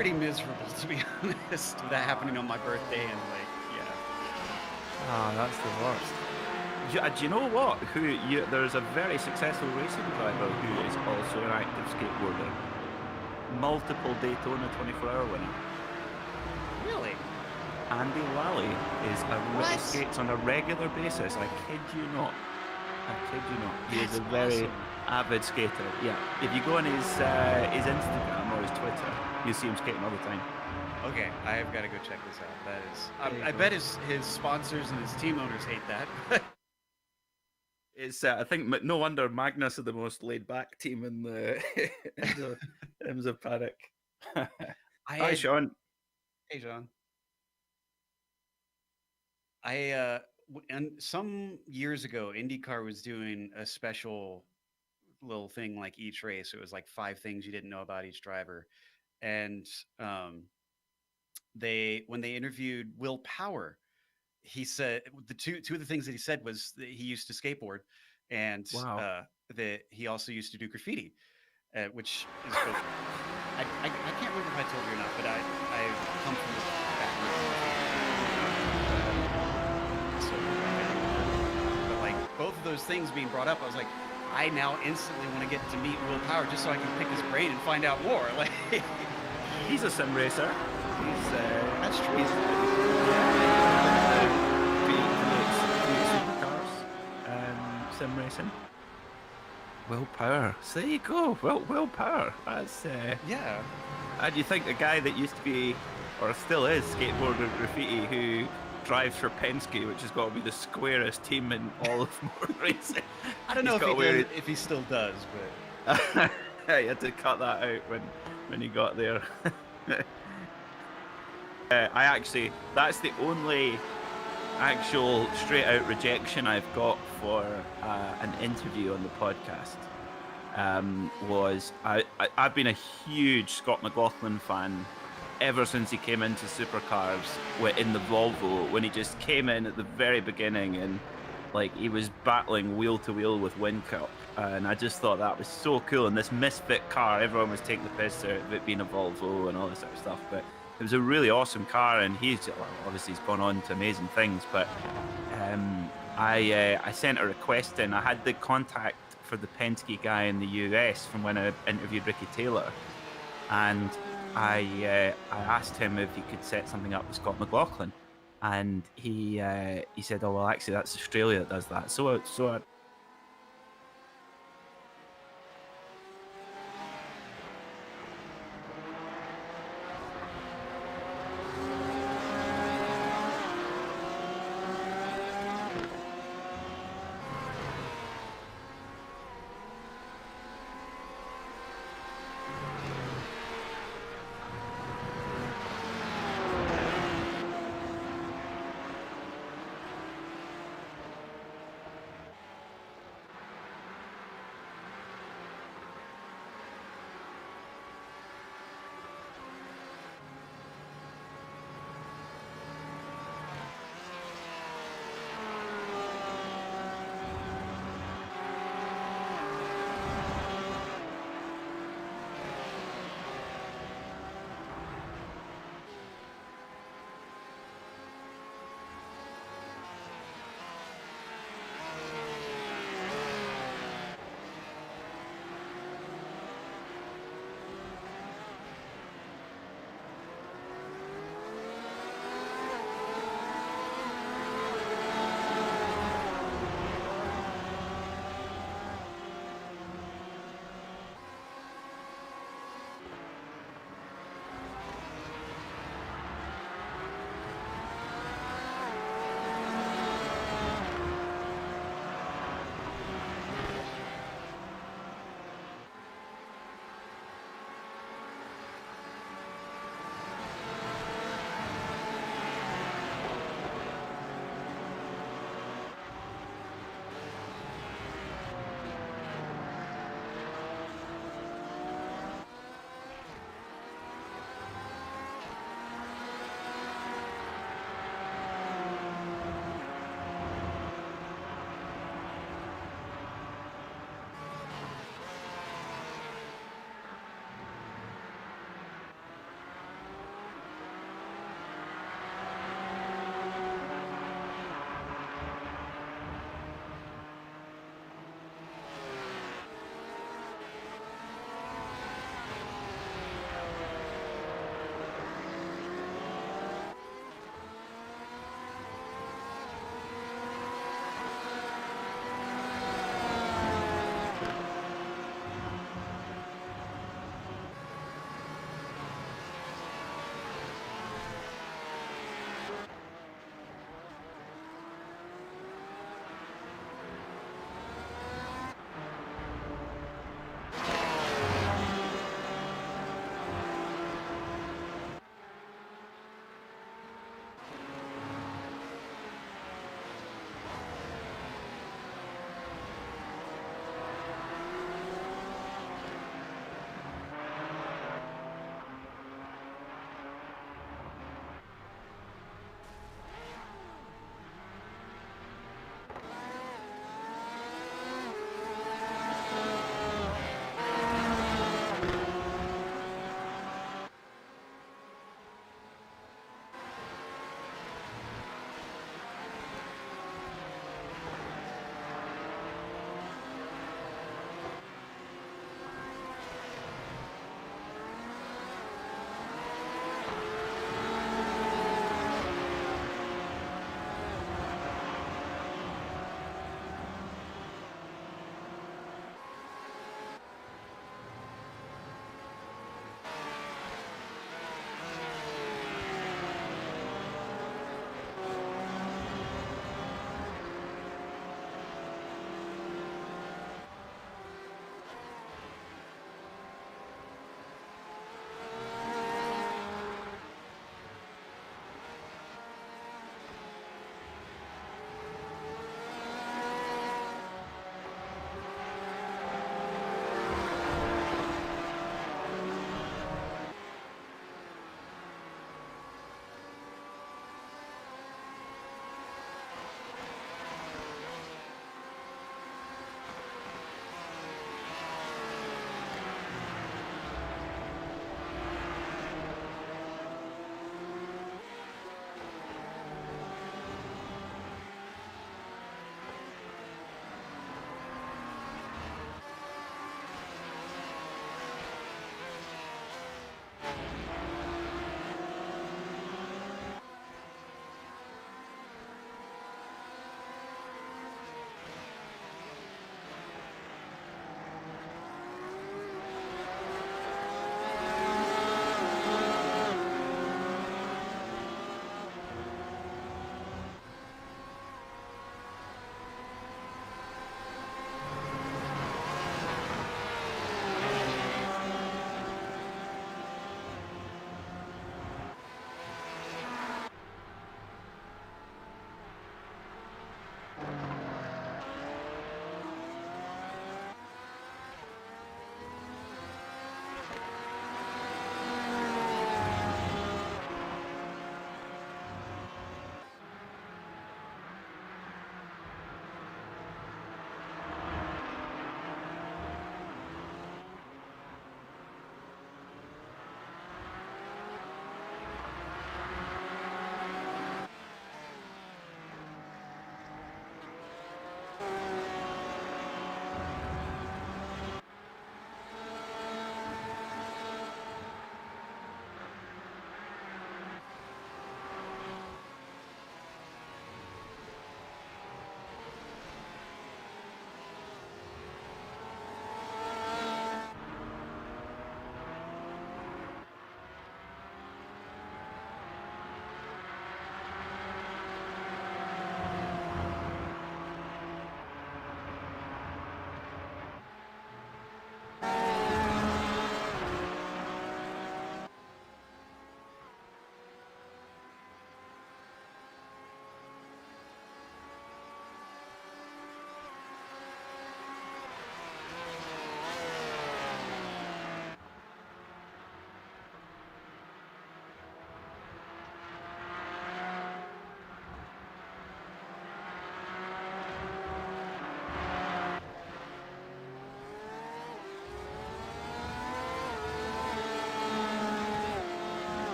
pretty miserable, to be honest, with that happening on my birthday and yeah. Ah, that's the worst. Do you know what? There's a very successful racing driver who is also an active skateboarder. Multiple Daytona 24-hour winner. Really? Andy Lally skates on a regular basis. I kid you not. He is a very avid skater. Yeah. If you go on his Instagram or his Twitter, you see him skating all the time. Okay, I have got to go check this out. That is, I bet his sponsors and his team owners hate that. It's I think no wonder Magnus are the most laid back team in the IMSA paddock. Hi, Sean. Hey, John. And some years ago, IndyCar was doing a special little thing like each race. It was like 5 things you didn't know about each driver, and when they interviewed Will Power, he said the two of the things that he said was that he used to skateboard, and that he also used to do graffiti, which is cool. I can't remember if I told you or not, but I come from the background. But like both of those things being brought up, I was like, I now instantly want to get to meet Will Power just so I can pick his brain and find out more. Like, he's a sim racer. That's true. He's supercars and sim racing. Will Power. So there you go. Will Power. That's yeah. And you think the guy that used to be, or still is, skateboarder graffiti, who drives for Penske, which has got to be the squarest team in all of motor racing. I don't know if he still does, but you had to cut that out when he got there. That's the only actual straight out rejection I've got for an interview on the podcast. I've been a huge Scott McLaughlin fan ever since he came into supercars in the Volvo, when he just came in at the very beginning and like he was battling wheel to wheel with Whincup, and I just thought that was so cool. And this misfit car, everyone was taking the piss out of it being a Volvo and all this sort of stuff, but it was a really awesome car, and obviously he's gone on to amazing things. But I sent a request in. I had the contact for the Penske guy in the US from when I interviewed Ricky Taylor, and I asked him if he could set something up with Scott McLaughlin, and he said, "Oh well, actually that's Australia that does that." So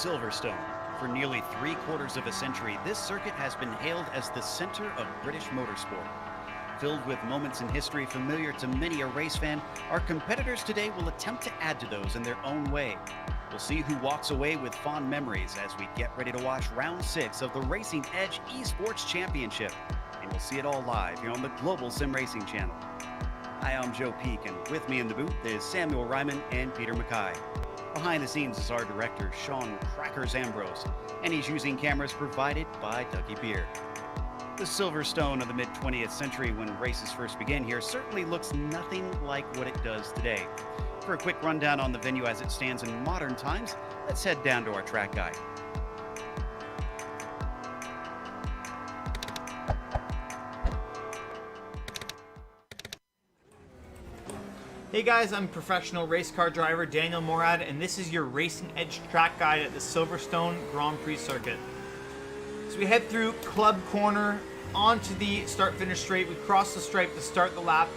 Silverstone. For nearly 3/4 of a century, this circuit has been hailed as the center of British motorsport. Filled with moments in history familiar to many a race fan, our competitors today will attempt to add to those in their own way. We'll see who walks away with fond memories as we get ready to watch round 6 of the Racing Edge Esports Championship. And we'll see it all live here on the Global Sim Racing channel. Hi, I'm Joe Peak, and with me in the booth is Samuel Ryman and Peter Mackay. Behind the scenes is our director, Sean Crackers Ambrose, and he's using cameras provided by Dougie Beer. The Silverstone of the mid-20th century, when races first began here, certainly looks nothing like what it does today. For a quick rundown on the venue as it stands in modern times, let's head down to our track guide. Hey guys, I'm professional race car driver Daniel Morad, and this is your Racing Edge track guide at the Silverstone Grand Prix circuit. So we head through Club Corner onto the start-finish straight. We cross the stripe to start the lap,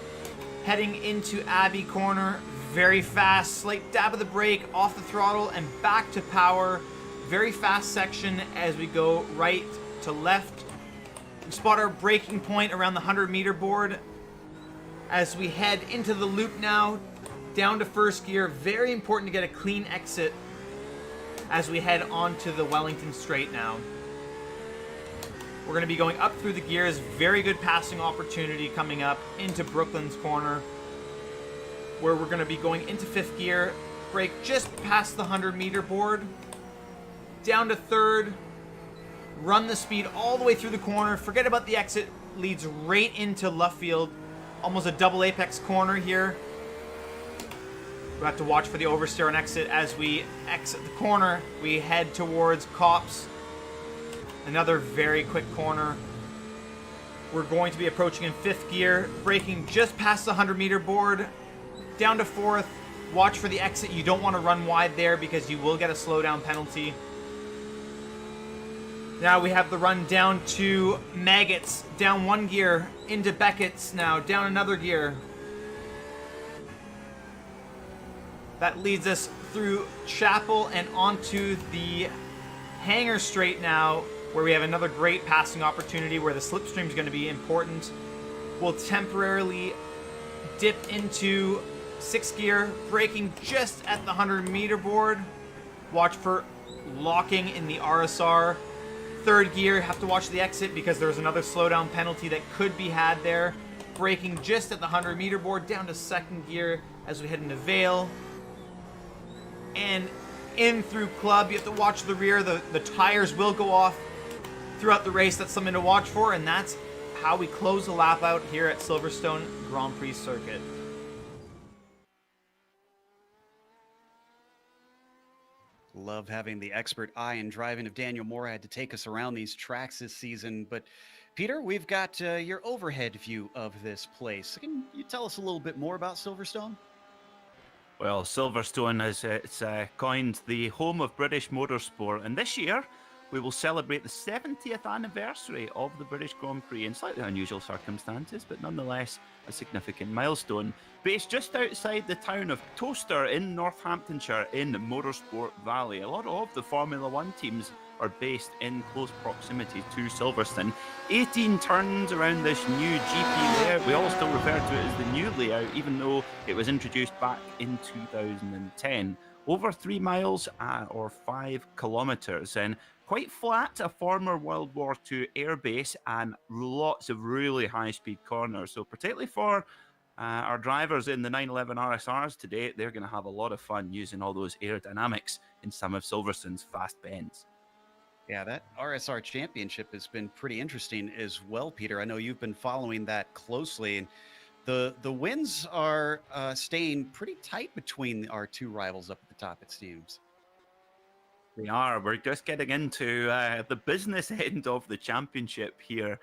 heading into Abbey Corner, very fast, slight dab of the brake, off the throttle, and back to power. Very fast section as we go right to left. We spot our braking point around the 100-meter board. As we head into the loop now, down to first gear, very important to get a clean exit as we head onto the Wellington straight now. We're going to be going up through the gears, very good passing opportunity coming up into Brooklyn's corner, where we're going to be going into fifth gear, brake just past the 100-meter board, down to third, run the speed all the way through the corner, forget about the exit, leads right into Luffield. Almost a double apex corner here. We have to watch for the oversteer and exit. As we exit the corner, we head towards Cops. Another very quick corner. We're going to be approaching in fifth gear, braking just past the 100-meter board, down to fourth. Watch for the exit. You don't want to run wide there because you will get a slowdown penalty. Now we have the run down to Maggots, down one gear, into Beckett's now, down another gear. That leads us through Chapel and onto the Hangar straight now, where we have another great passing opportunity where the slipstream is going to be important. We'll temporarily dip into sixth gear, braking just at the 100-meter board. Watch for locking in the RSR. Third gear, have to watch the exit because there's another slowdown penalty that could be had there. Braking just at the 100-meter board, down to second gear as we head into Vale. And in through Club, you have to watch the rear. The tires will go off throughout the race. That's something to watch for, and that's how we close the lap out here at Silverstone Grand Prix circuit. Love having the expert eye and driving of Daniel Morad to take us around these tracks this season. But Peter, we've got your overhead view of this place. Can you tell us a little bit more about Silverstone? Well, Silverstone is it's coined the home of British motorsport, and this year we will celebrate the 70th anniversary of the British Grand Prix in slightly unusual circumstances, but nonetheless a significant milestone. Based just outside the town of Towcester in Northamptonshire in Motorsport Valley. A lot of the Formula One teams are based in close proximity to Silverstone. 18 turns around this new GP layout. We all still refer to it as the new layout, even though it was introduced back in 2010. Over 3 miles or 5 kilometres, and quite flat, a former World War II airbase, and lots of really high-speed corners. So particularly for our drivers in the 911 RSRs today, they're going to have a lot of fun using all those aerodynamics in some of Silverstone's fast bends. Yeah, that RSR championship has been pretty interesting as well, Peter. I know you've been following that closely, and the wins are staying pretty tight between our two rivals up at the top, it seems. We are. We're just getting into the business end of the championship here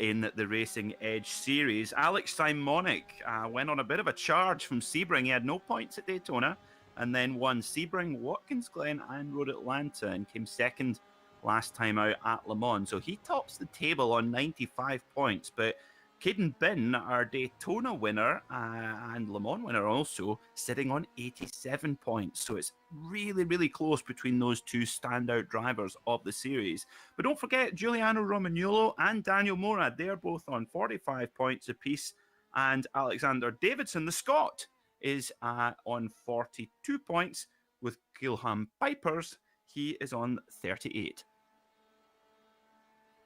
in the Racing Edge series. Alex Simonic went on a bit of a charge from Sebring. He had no points at Daytona, and then won Sebring, Watkins Glen, and Road Atlanta, and came second last time out at Le Mans. So he tops the table on 95 points, but Caden Bin, our Daytona winner and Le Mans winner also, sitting on 87 points. So it's really, really close between those two standout drivers of the series. But don't forget, Giuliano Romagnolo and Daniel Morad, they're both on 45 points apiece. And Alexander Davidson, the Scot, is on 42 points, with Gilham Pipers, he is on 38.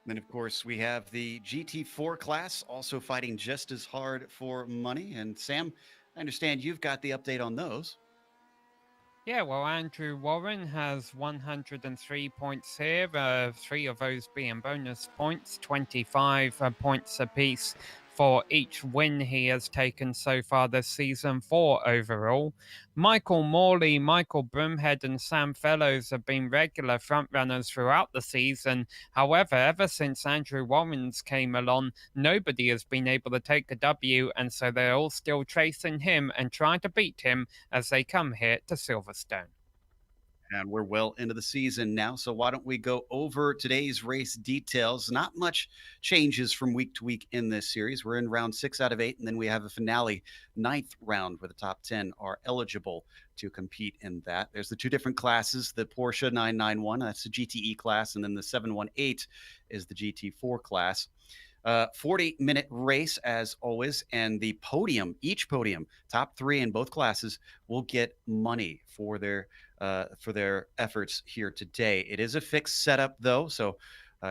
Then, of course, we have the GT4 class also fighting just as hard for money. And Sam, I understand you've got the update on those. Yeah, well, Andrew Warren has 103 points here, 3 of those being bonus points, 25 points apiece for each win he has taken so far this season, 4 overall. Michael Morley, Michael Broomhead and Sam Fellows have been regular frontrunners throughout the season. However, ever since Andrew Warren's came along, nobody has been able to take a W, and so they're all still chasing him and trying to beat him as they come here to Silverstone. And we're well into the season now, so why don't we go over today's race details? Not much changes from week to week in this series. We're in round 6 out of 8, and then we have a finale 9th round where the top 10 are eligible to compete in that. There's the 2 different classes, the Porsche 991, that's the GTE class, and then the 718 is the GT4 class. 40-minute race as always, and the podium, each podium, top 3 in both classes, will get money for their efforts here today. It is a fixed setup though, so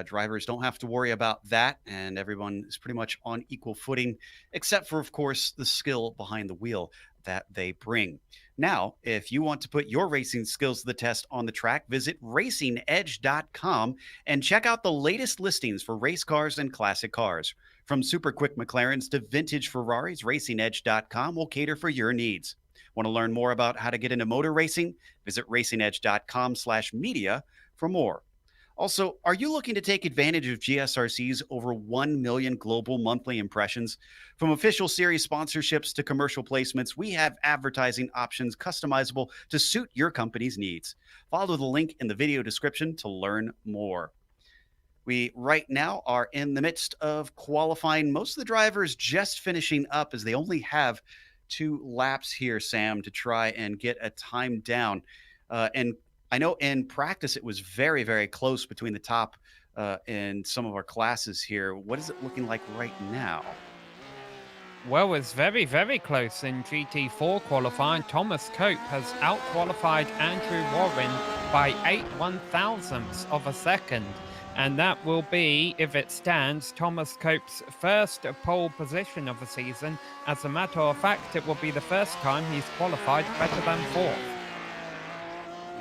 drivers don't have to worry about that, and everyone is pretty much on equal footing, except for, of course, the skill behind the wheel that they bring. Now, if you want to put your racing skills to the test on the track, visit racingedge.com and check out the latest listings for race cars and classic cars. From super quick McLarens to vintage Ferraris, racingedge.com will cater for your needs. Want to learn more about how to get into motor racing? Visit racingedge.com/media for more. Also, are you looking to take advantage of GSRC's over 1 million global monthly impressions? From official series sponsorships to commercial placements, we have advertising options customizable to suit your company's needs. Follow the link in the video description to learn more. We right now are in the midst of qualifying. Most of the drivers just finishing up as they only have 2 laps here, Sam, to try and get a time down. And I know in practice it was very, very close between the top and some of our classes here. What is it looking like right now? Well, it's very, very close in GT4 qualifying. Thomas Cope has out-qualified Andrew Warren by 8/1000ths of a second. And that will be, if it stands, Thomas Cope's first pole position of the season. As a matter of fact, it will be the first time he's qualified better than 4th.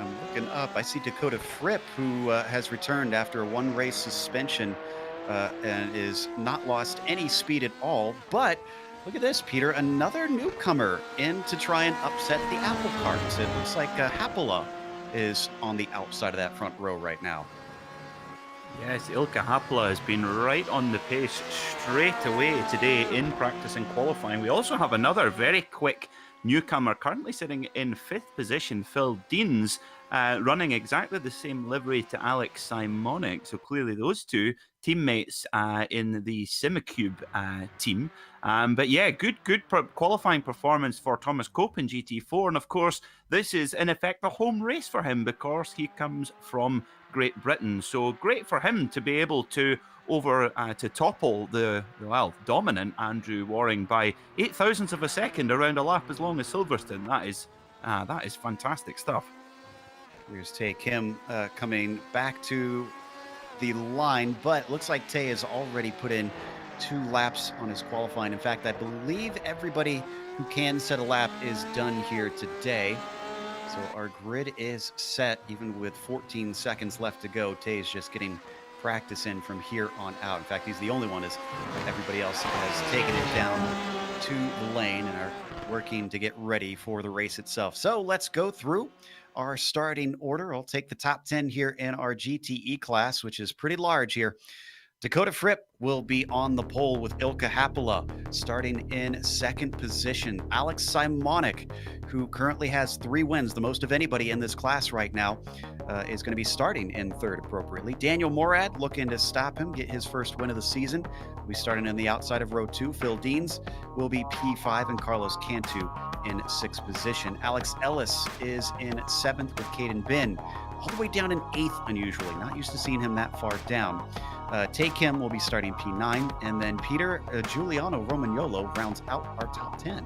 I'm looking up. I see Dakota Fripp, who has returned after a 1-race suspension and is not lost any speed at all. But look at this, Peter, another newcomer in to try and upset the apple carts. It looks like Hapola is on the outside of that front row right now. Yes, Ilka Hapola has been right on the pace straight away today in practice and qualifying. We also have another very quick newcomer currently sitting in 5th position, Phil Deans, running exactly the same livery to Alex Simonic. So clearly those 2 teammates in the Simicube team. But yeah, good qualifying performance for Thomas Cope in GT4. And of course, this is in effect a home race for him because he comes from Great Britain. So great for him to be able to to topple the dominant Andrew Warring by 8/1000ths of a second around a lap as long as Silverstone. That is fantastic stuff. Here's Tay Kim coming back to the line, but it looks like Tay has already put in 2 laps on his qualifying. In fact, I believe everybody who can set a lap is done here today. So our grid is set, even with 14 seconds left to go. Tay is just getting practice in from here on out. In fact, he's the only one, as everybody else has taken it down to the lane and are working to get ready for the race itself. So let's go through our starting order. I'll take the top 10 here in our GTE class, which is pretty large here. Dakota Fripp will be on the pole with Ilka Happala starting in second position. Alex Simonik, who currently has 3 wins, the most of anybody in this class right now, is going to be starting in third appropriately. Daniel Morad looking to stop him, get his first win of the season. We'll be starting on the outside of row 2. Phil Deans will be P5 and Carlos Cantu in 6th position. Alex Ellis is in 7th with Caden Bin, all the way down in 8th unusually. Not used to seeing him that far down. Tay Kim will be starting P9, and then Peter Giuliano Romagnolo rounds out our top 10.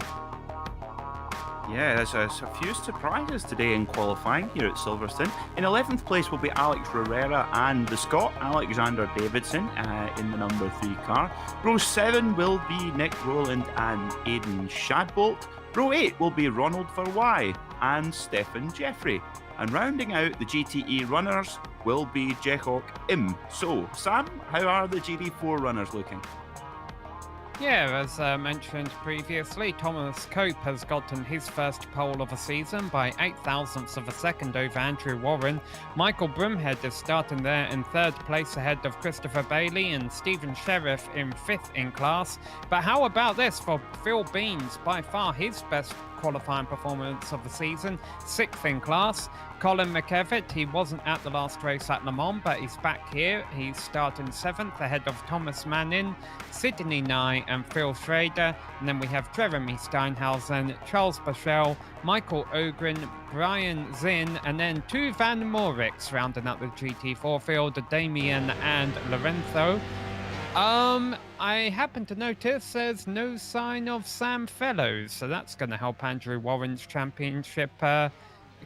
Yeah, there's a few surprises today in qualifying here at Silverstone. In 11th place will be Alex Herrera and the Scot Alexander Davidson in the number 3 car. Row 7 will be Nick Rowland and Aidan Shadbolt. Row 8 will be Ronald Verwey and Stefan Jeffrey. And rounding out the GTE runners will be Jehok Im. So, Sam, how are the GT4 runners looking? Yeah, as mentioned previously, Thomas Cope has gotten his first pole of the season by 0.08 of a second over Andrew Warren. Michael Broomhead is starting there in 3rd place ahead of Christopher Bailey and Stephen Sheriff in 5th in class. But how about this for Phil Beans, by far his best qualifying performance of the season, 6th in class. Colin McEvitt, he wasn't at the last race at Le Mans, but he's back here. He's starting 7th ahead of Thomas Manning, Sidney Nye and Phil Schrader. And then we have Jeremy Steinhausen, Charles Bachel, Michael Ogren, Brian Zinn, and then 2 Van Moorix rounding up the GT4 field, Damien and Lorenzo. I happen to notice there's no sign of Sam Fellows, so that's going to help Andrew Warren's championship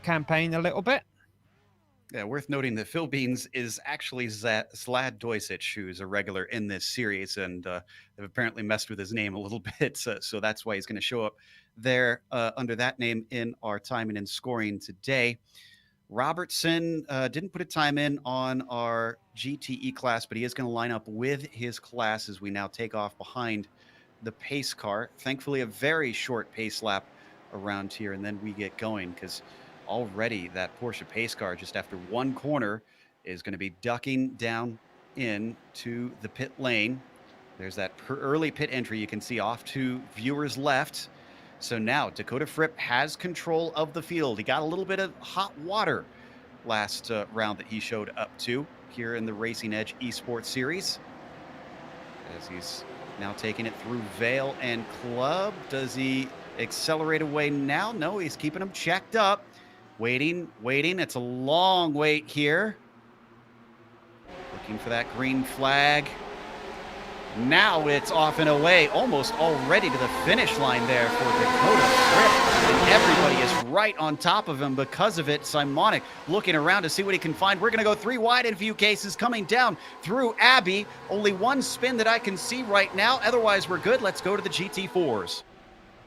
campaign a little bit. Yeah, worth noting that Phil Beans is actually Slad Dojsic, who's a regular in this series, and they've apparently messed with his name a little bit, so that's why he's going to show up there under that name in our timing and scoring today. Robertson didn't put a time in on our GTE class, but he is going to line up with his class as we now take off behind the pace car. Thankfully, a very short pace lap around here, and then we get going, because already that Porsche pace car, just after 1 corner, is going to be ducking down into the pit lane. There's that early pit entry you can see off to viewers left. So now Dakota Fripp has control of the field. He got a little bit of hot water last round that he showed up to here in the Racing Edge Esports Series, as he's now taking it through Vale and Club. Does he accelerate away now? No, he's keeping them checked up. Waiting. It's a long wait here. Looking for that green flag. Now it's off and away, almost already to the finish line there for Dakota Fripp. And everybody is right on top of him because of it. Simonik looking around to see what he can find. We're going to go 3 wide in a few cases, coming down through Abbey. Only 1 spin that I can see right now. Otherwise, we're good. Let's go to the GT4s.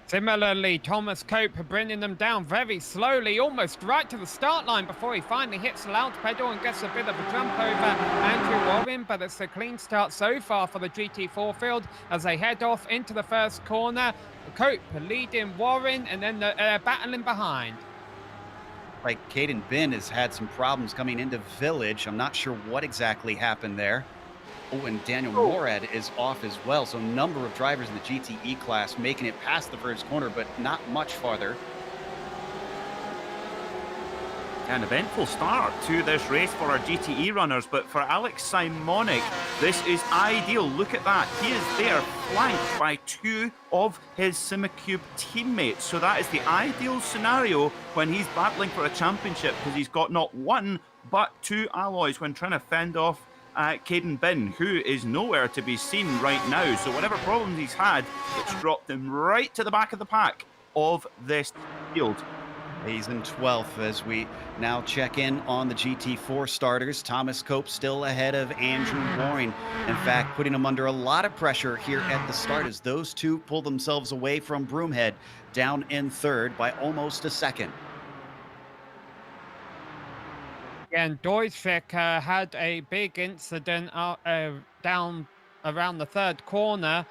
Similarly, Thomas Cope bringing them down very slowly, almost right to the start line before he finally hits the launch pedal and gets a bit of a jump over Andrew Warren. But it's a clean start so far for the GT4 field as they head off into the first corner. Cope leading Warren and then battling behind. Like Caden Bin has had some problems coming into Village. I'm not sure what exactly happened there. Oh, and Daniel Morad is off as well. So a number of drivers in the GTE class making it past the first corner, but not much farther. An eventful start to this race for our GTE runners, but for Alex Simonik, this is ideal. Look at that. He is there flanked by 2 of his Simacube teammates. So that is the ideal scenario when he's battling for a championship, because he's got not 1, but 2 alloys when trying to fend off Caden Bin, who is nowhere to be seen right now. So whatever problems he's had, it's dropped him right to the back of the pack of this field. He's in 12th as we now check in on the GT4 starters. Thomas Cope still ahead of Andrew Warren. In fact, putting him under a lot of pressure here at the start as those 2 pull themselves away from Broomhead, down in 3rd by almost a second. And Dojsic had a big incident down around the 3rd corner.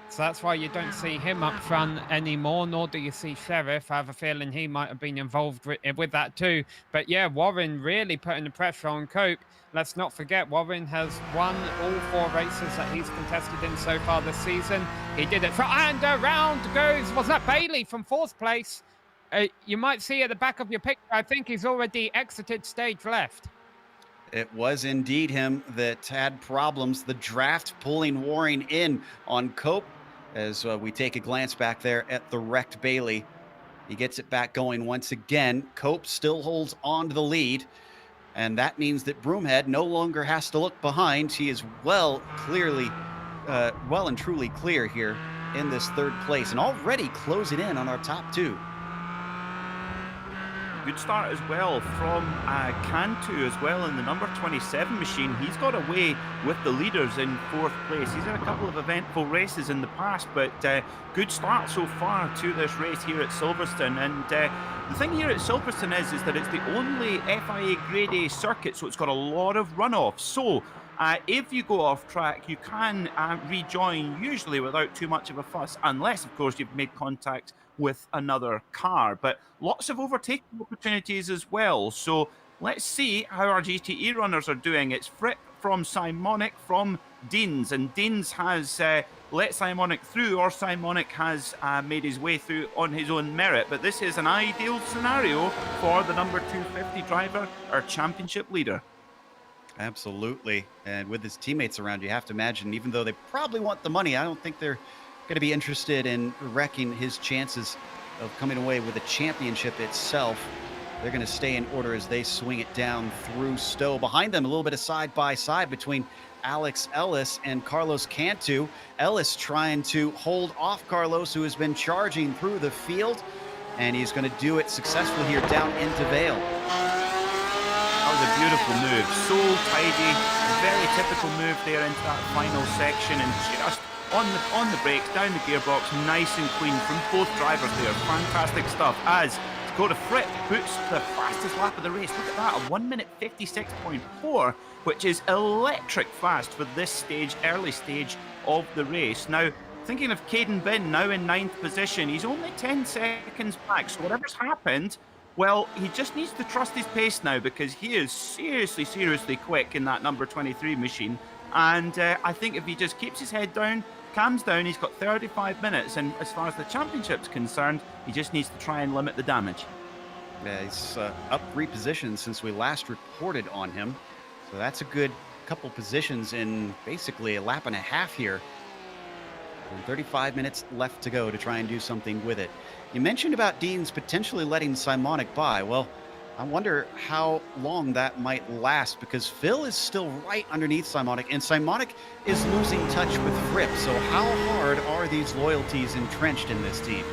So that's why you don't see him up front anymore, nor do you see Sheriff. I have a feeling he might have been involved with that too. But yeah, Warren really putting the pressure on Cope. Let's not forget, Warren has won all 4 races that he's contested in so far this season. He did it and around goes, was that Bailey from 4th place? You might see at the back of your picture, I think he's already exited stage left. It was indeed him that had problems. The draft pulling Warren in on Cope as we take a glance back there at the wrecked Bailey. He gets it back going once again. Cope still holds on to the lead, and that means that Broomhead no longer has to look behind. He is well and truly clear here in this 3rd place and already closing in on our top 2. Good start as well from Cantu as well in the number 27 machine. He's got away with the leaders in 4th place. He's had a couple of eventful races in the past, but good start so far to this race here at Silverstone. And the thing here at Silverstone is that it's the only FIA Grade A circuit, so it's got a lot of runoffs. So if you go off track, you can rejoin usually without too much of a fuss, unless, of course, you've made contact with another car. But lots of overtaking opportunities as well. So let's see how our GTE runners are doing. It's Fripp from Simonic from Deans, and Deans has let Simonic through, or Simonic has made his way through on his own merit. But this is an ideal scenario for the number 250 driver, our championship leader. Absolutely. And with his teammates around, you have to imagine, even though they probably want the money, I don't think they're going to be interested in wrecking his chances of coming away with a championship itself. They're going to stay in order as they swing it down through Stowe. Behind them, a little bit of side-by-side between Alex Ellis and Carlos Cantu. Ellis trying to hold off Carlos, who has been charging through the field, and he's going to do it successfully here down into Vale. That was a beautiful move, so tidy, a very typical move there into that final section, and just on the brakes, down the gearbox, nice and clean from both drivers there. Fantastic stuff as Dakota Fripp puts the fastest lap of the race. Look at that, a 1 minute 56.4, which is electric fast for this stage, early stage of the race. Now, thinking of Caden Bin now in 9th position, he's only 10 seconds back, so whatever's happened, well, he just needs to trust his pace now, because he is seriously quick in that number 23 machine. And I think if he just keeps his head down, calms down, he's got 35 minutes. And as far as the championship's concerned, he just needs to try and limit the damage. Yeah, he's up 3 positions since we last reported on him. So that's a good couple positions in basically a lap and a half here. And 35 minutes left to go to try and do something with it. You mentioned about Deans potentially letting Simonic by. Well, I wonder how long that might last, because Phil is still right underneath Simonic, and Simonic is losing touch with Fripp. So how hard are these loyalties entrenched in this team?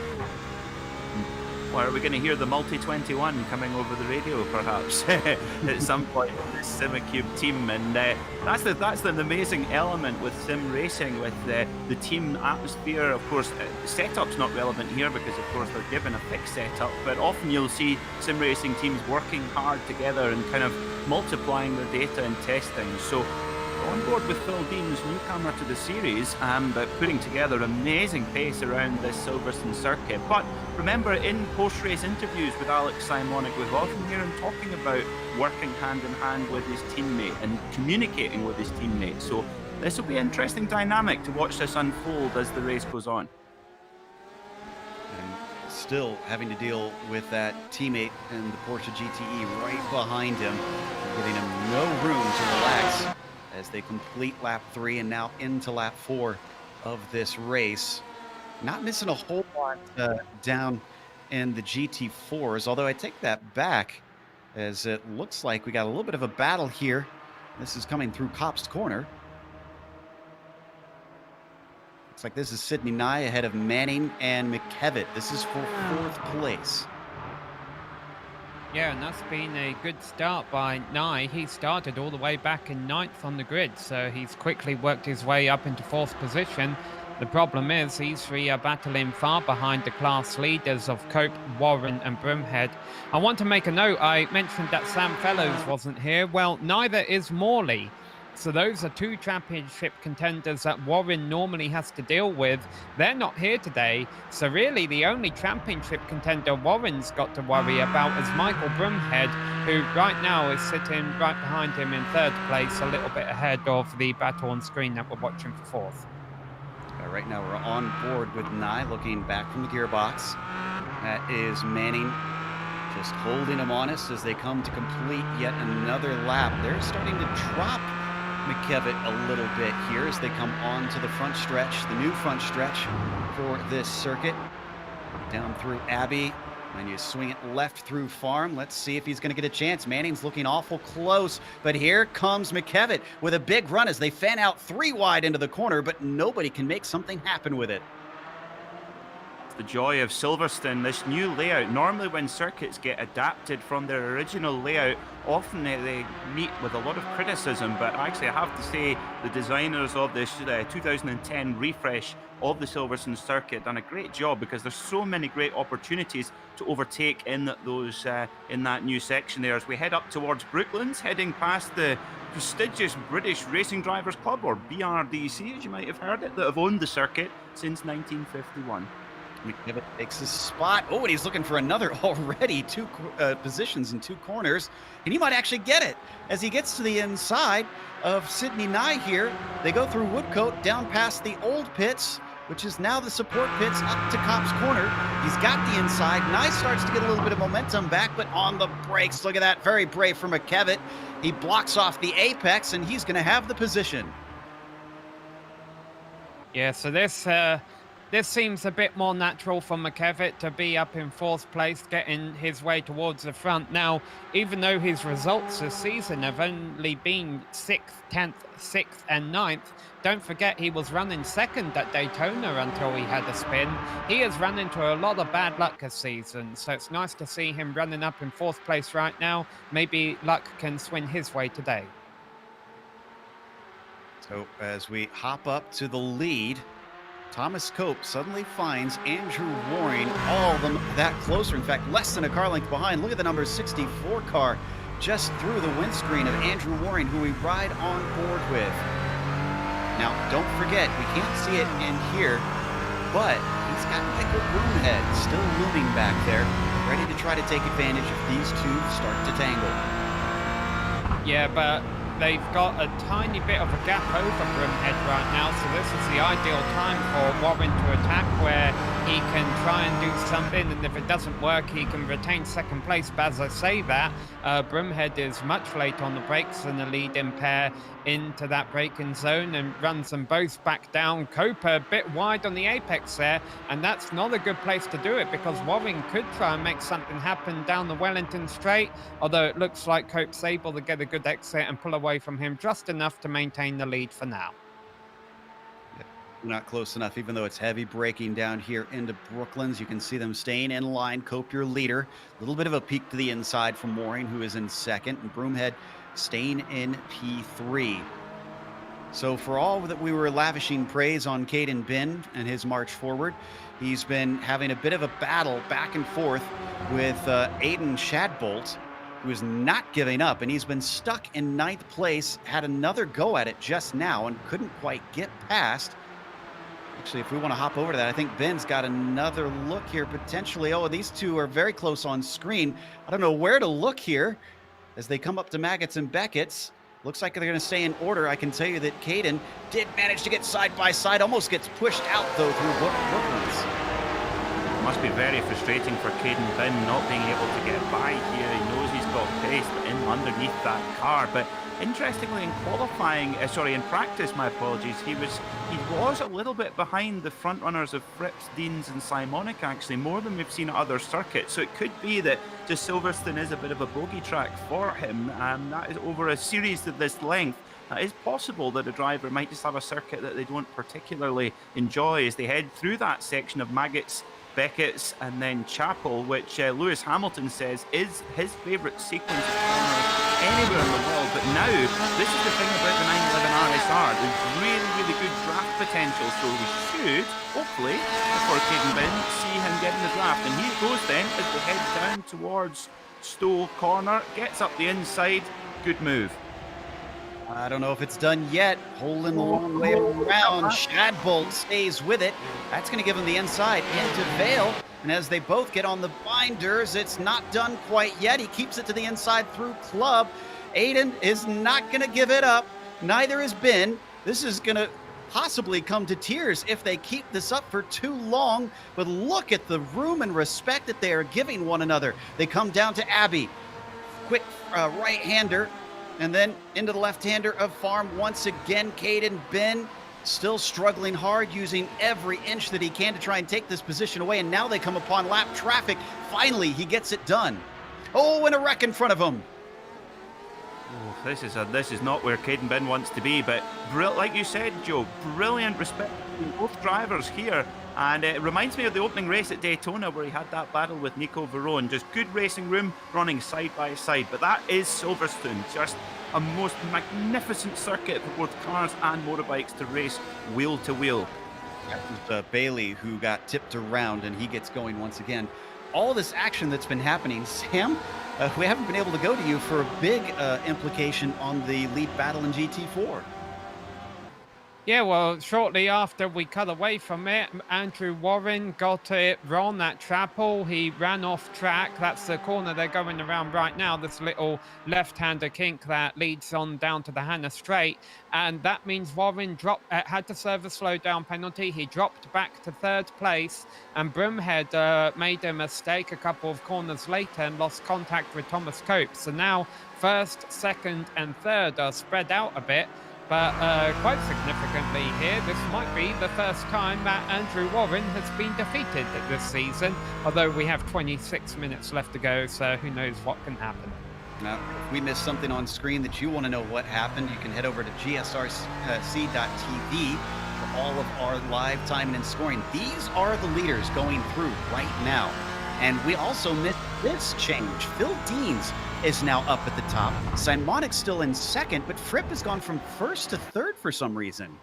Or are we going to hear the Multi-21 coming over the radio, perhaps, at some point in this SimCube team? And that's the amazing element with sim racing, with the team atmosphere. Of course, the setup's not relevant here because, of course, they're given a fixed setup. But often you'll see sim racing teams working hard together and kind of multiplying their data and testing. So on board with Phil Deans, newcomer to the series, but putting together amazing pace around this Silverstone circuit. But remember, in post-race interviews with Alex Simonic, we've often heard him talking about working hand in hand with his teammate and communicating with his teammate. So this will be an interesting dynamic to watch this unfold as the race goes on. And still having to deal with that teammate in the Porsche GTE right behind him, giving him no room to relax as they complete lap 3 and now into lap 4 of this race. Not missing a whole lot down in the GT4s, although I take that back, as it looks like we got a little bit of a battle here. This is coming through Copse Corner. Looks like this is Sidney Nye ahead of Manning and McKevitt. This is for 4th place. Yeah, and that's been a good start by Nye. He started all the way back in 9th on the grid, so he's quickly worked his way up into 4th position. The problem is these 3 are battling far behind the class leaders of Cope, Warren and Broomhead. I want to make a note. I mentioned that Sam Fellows wasn't here. Well, neither is Morley. So those are two championship contenders that Warren normally has to deal with. They're not here today. So really the only championship contender Warren's got to worry about is Michael Broomhead, who right now is sitting right behind him in third place, a little bit ahead of the battle on screen that we're watching for fourth. Right now we're on board with Nye looking back from the gearbox. That is Manning just holding them honest as they come to complete yet another lap. They're starting to drop McKevitt a little bit here as they come on to the front stretch, the new front stretch for this circuit. Down through Abbey, and you swing it left through Farm. Let's see if he's going to get a chance. Manning's looking awful close, but here comes McKevitt with a big run as they fan out 3 wide into the corner, but nobody can make something happen with it. The joy of Silverstone, this new layout. Normally when circuits get adapted from their original layout, often they meet with a lot of criticism, but actually I have to say the designers of this 2010 refresh of the Silverstone circuit done a great job, because there's so many great opportunities to overtake in those in that new section there as we head up towards Brooklands, heading past the prestigious British Racing Drivers Club, or BRDC as you might have heard it, that have owned the circuit since 1951. McKevitt takes his spot. Oh, and he's looking for another already. 2 positions in 2 corners. And he might actually get it as he gets to the inside of Sidney Nye here. They go through Woodcote down past the old pits, which is now the support pits, up to Cops Corner. He's got the inside. Nye starts to get a little bit of momentum back, but on the brakes. Look at that. Very brave from McKevitt. He blocks off the apex, and he's going to have the position. Yeah, so this seems a bit more natural for McKevitt to be up in 4th place, getting his way towards the front. Now, even though his results this season have only been 6th, 10th, 6th and 9th, don't forget he was running 2nd at Daytona until he had a spin. He has run into a lot of bad luck this season, so it's nice to see him running up in 4th place right now. Maybe luck can swing his way today. So as we hop up to the lead, Thomas Cope suddenly finds Andrew Waring all of them that closer. In fact, less than a car length behind. Look at the number 64 car just through the windscreen of Andrew Waring, who we ride on board with. Now, don't forget, we can't see it in here, but he's got Michael Broomhead still looming back there, ready to try to take advantage if these two start to tangle. Yeah, but they've got a tiny bit of a gap over Broomhead right now, so this is the ideal time for Warren to attack, where he can try and do something, and if it doesn't work, he can retain 2nd place. But as I say that, Broomhead is much late on the brakes and the lead-in pair into that braking zone and runs them both back down. Cope a bit wide on the apex there, and that's not a good place to do it, because Warren could try and make something happen down the Wellington straight, although it looks like Cope's able to get a good exit and pull away from him just enough to maintain the lead for now. Not close enough, even though it's heavy braking down here into Brooklands. You can see them staying in line. Cope, your leader. A little bit of a peek to the inside from Waring, who is in 2nd, and Broomhead staying in P3. So for all that we were lavishing praise on Caden Bin and his march forward, he's been having a bit of a battle back and forth with Aiden Shadbolt, who is not giving up, and he's been stuck in 9th place, had another go at it just now and couldn't quite get past. Actually, if we want to hop over to that, I think Ben's got another look here potentially. Oh, these two are very close on screen. I don't know where to look here as they come up to Maggots and Beckett's. Looks like they're going to stay in order. I can tell you that Caden did manage to get side by side, almost gets pushed out though through Brooklands. It must be very frustrating for Caden Bin not being able to get by here. He knows he's got pace in underneath that car, but interestingly, in qualifying, in practice, my apologies, he was a little bit behind the front runners of Fritz, Deans and Simonic, actually, more than we've seen at other circuits. So it could be that just Silverstone is a bit of a bogey track for him. That is over a series of this length. It is possible that a driver might just have a circuit that they don't particularly enjoy as they head through that section of Maggots, Beckett's and then Chapel, which Lewis Hamilton says is his favourite sequence of corners anywhere in the world. But now, this is the thing about the 911 RSR. There's really, really good draft potential, so we should, hopefully, before Caden Bin, see him getting the draft. And here goes then as we head down towards Stowe Corner, gets up the inside, good move. I don't know if it's done yet. Holding the long way around. Shadbolt stays with it. That's going to give him the inside into Vale. And as they both get on the binders, it's not done quite yet. He keeps it to the inside through Club. Aiden is not going to give it up. Neither is Ben. This is going to possibly come to tears if they keep this up for too long. But look at the room and respect that they are giving one another. They come down to Abby. Quick right-hander. And then into the left-hander of Farm once again. Caden Ben still struggling hard, using every inch that he can to try and take this position away. And now they come upon lap traffic. Finally, he gets it done. Oh, and a wreck in front of him. Oh, this is not where Caden Ben wants to be, but like you said, Joe, brilliant respect between both drivers here. And it reminds me of the opening race at Daytona where he had that battle with Nico Verone. Just good racing room, running side by side. But that is Silverstone, just a most magnificent circuit for both cars and motorbikes to race wheel to wheel. That was Bailey who got tipped around, and he gets going once again. All this action that's been happening, Sam, we haven't been able to go to you for a big implication on the lead battle in GT4. Yeah, well, shortly after we cut away from it, Andrew Warren got it wrong at Chapel. He ran off track. That's the corner they're going around right now, this little left-hander kink that leads on down to the Hannah Straight. And that means Warren had to serve a slowdown penalty. He dropped back to third place. And Broomhead made a mistake a couple of corners later and lost contact with Thomas Cope. So now first, second, and third are spread out a bit. But quite significantly here, this might be the first time that Andrew Warren has been defeated this season, although we have 26 minutes left to go, so who knows what can happen. Now, if we missed something on screen that you want to know what happened, you can head over to gsrc.tv for all of our live timing and scoring. These are the leaders going through right now. And we also missed this change. Phil Deans is now up at the top. Simonic's still in second, but Fripp has gone from first to third for some reason.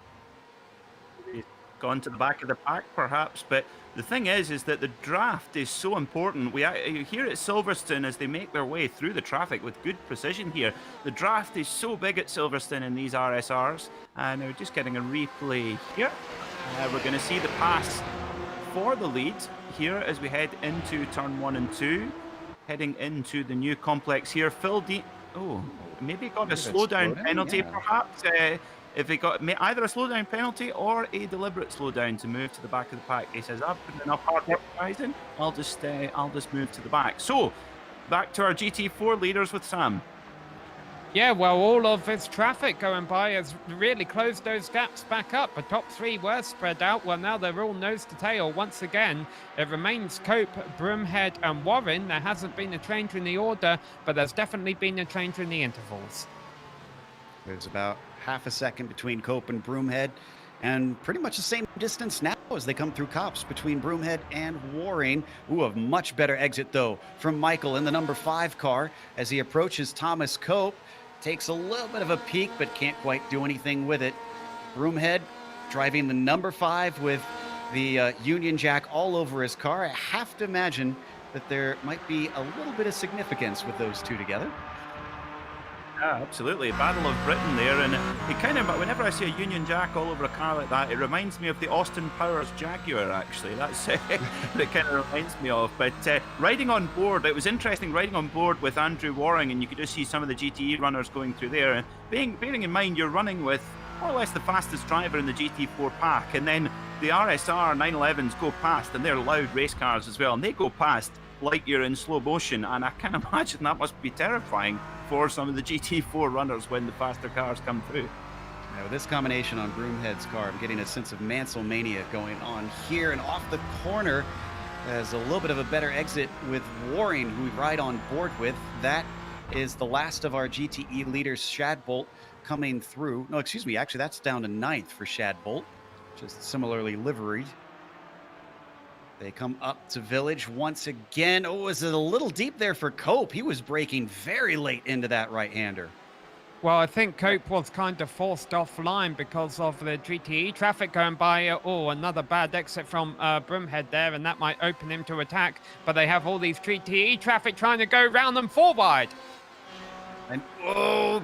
He's gone to the back of the pack, perhaps, but the thing is that the draft is so important. We here at Silverstone, as they make their way through the traffic with good precision here, the draft is so big at Silverstone in these RSRs, and we're just getting a replay here. We're going to see the pass for the lead here as we head into turn 1 and 2. Heading into the new complex here. Phil D. Oh, maybe got a slowdown penalty, yeah. Perhaps. If he got either a slowdown penalty or a deliberate slowdown to move to the back of the pack. He says, I've put enough hard work in. I'll just move to the back. So, back to our GT4 leaders with Sam. Yeah, well, all of this traffic going by has really closed those gaps back up. The top three were spread out. Well, now they're all nose to tail once again. It remains Cope, Broomhead, and Warren. There hasn't been a change in the order, but there's definitely been a change in the intervals. There's about half a second between Cope and Broomhead, and pretty much the same distance now as they come through Cops between Broomhead and Waring. Ooh, a much better exit, though, from Michael in the number 5 car as he approaches Thomas Cope. Takes a little bit of a peek, but can't quite do anything with it. Broomhead driving the number 5 with the Union Jack all over his car. I have to imagine that there might be a little bit of significance with those two together. Yeah, absolutely. Battle of Britain there, and it kind of, whenever I see a Union Jack all over a car like that, it reminds me of the Austin Powers Jaguar, actually. That's what it kind of reminds me of. But riding on board, it was interesting riding on board with Andrew Waring, and you could just see some of the GTE runners going through there. And bearing in mind, you're running with more or less the fastest driver in the GT4 pack, and then the RSR 911s go past, and they're loud race cars as well, and they go past like you're in slow motion, and I can imagine that must be terrifying for some of the GT4 runners when the faster cars come through. Now, with this combination on Broomhead's car, I'm getting a sense of Mansell mania going on here, and off the corner as a little bit of a better exit with Waring, who we ride on board with. That is the last of our GTE leaders, Shadbolt, coming through. No, excuse me, actually that's down to 9th for Shadbolt, just similarly liveried. They come up to Village once again. Oh, is it a little deep there for Cope? He was braking very late into that right-hander. Well, I think Cope was kind of forced offline because of the GTE traffic going by. Oh, another bad exit from Broomhead there, and that might open him to attack. But they have all these GTE traffic trying to go round them 4 wide. And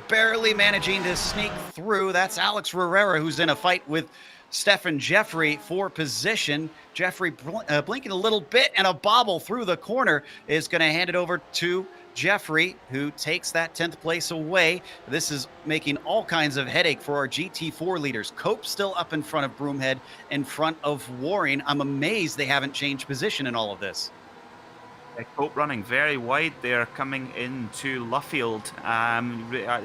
barely managing to sneak through. That's Alex Herrera, who's in a fight with Stefan Jeffrey for position. Jeffrey blinking a little bit, and a bobble through the corner is going to hand it over to Jeffrey, who takes that 10th place away. This is making all kinds of headache for our GT4 leaders. Cope still up in front of Broomhead, in front of Waring. I'm amazed they haven't changed position in all of this. Cope running very wide there, coming into Luffield,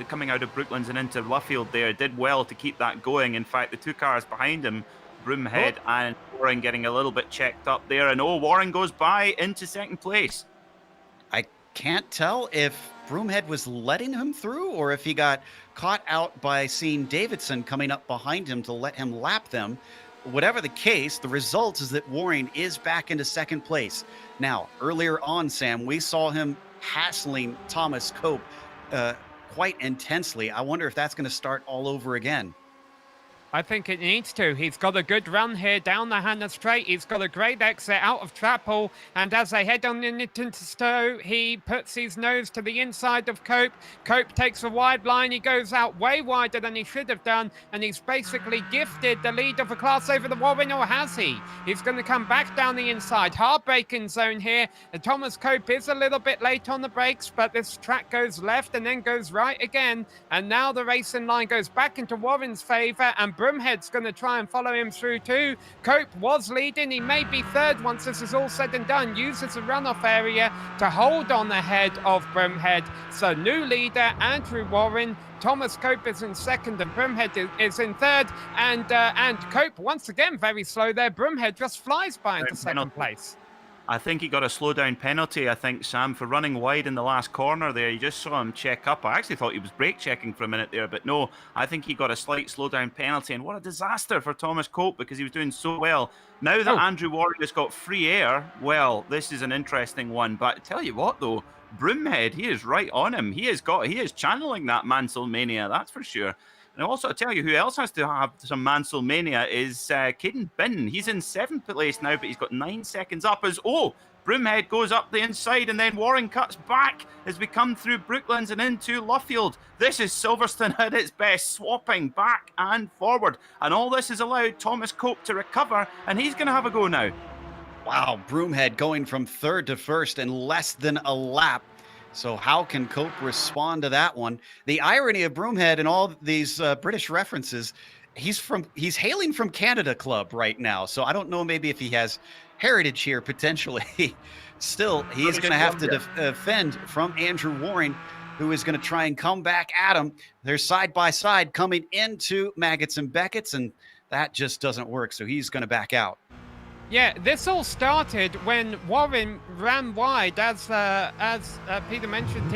coming out of Brooklands and into Luffield there. Did well to keep that going. In fact, the 2 cars behind him, Broomhead and Waring, getting a little bit checked up there. And Waring goes by into 2nd place. I can't tell if Broomhead was letting him through or if he got caught out by seeing Davidson coming up behind him to let him lap them. Whatever the case, the result is that Waring is back into 2nd place. Now, earlier on, Sam, we saw him hassling Thomas Cope quite intensely. I wonder if that's going to start all over again. I think it needs to. He's got a good run here down the Hannah Straight. He's got a great exit out of Trapple. And as they head on into Stowe, he puts his nose to the inside of Cope. Cope takes a wide line. He goes out way wider than he should have done. And he's basically gifted the lead of the class over the Warren, or has he? He's going to come back down the inside. Hard braking zone here. And Thomas Cope is a little bit late on the brakes, but this track goes left and then goes right again. And now the racing line goes back into Warren's favour, and Broomhead's going to try and follow him through too. Cope was leading. He may be 3rd once this is all said and done. Uses the runoff area to hold on ahead of Broomhead. So new leader, Andrew Warren. Thomas Cope is in 2nd and Broomhead is in 3rd. And Cope, once again, very slow there. Broomhead just flies by into 2nd place. I think he got a slow-down penalty, I think, Sam, for running wide in the last corner there. You just saw him check up. I actually thought he was brake checking for a minute there, but no, I think he got a slight slow-down penalty. And what a disaster for Thomas Cope, because he was doing so well. Now that Andrew Warren has got free air, well, this is an interesting one. But I tell you what, though, Broomhead, he is right on him. He is channeling that Mansell mania, that's for sure. And also, I'll tell you who else has to have some Mansell mania is Caden Bin. He's in 7th place now, but he's got 9 seconds up as, Broomhead goes up the inside, and then Warren cuts back as we come through Brooklands and into Luffield. This is Silverstone at its best, swapping back and forward. And all this has allowed Thomas Cope to recover, and he's going to have a go now. Wow, Broomhead going from 3rd to 1st in less than a lap. So how can Cope respond to that one? The irony of Broomhead and all these British references, he's hailing from Canada Club right now. So I don't know maybe if he has heritage here potentially. Still, he's going to have to defend from Andrew Waring, who is going to try and come back at him. They're side by side coming into Maggots and Beckett's, and that just doesn't work. So he's going to back out. Yeah, this all started when Warren ran wide. As Peter mentioned,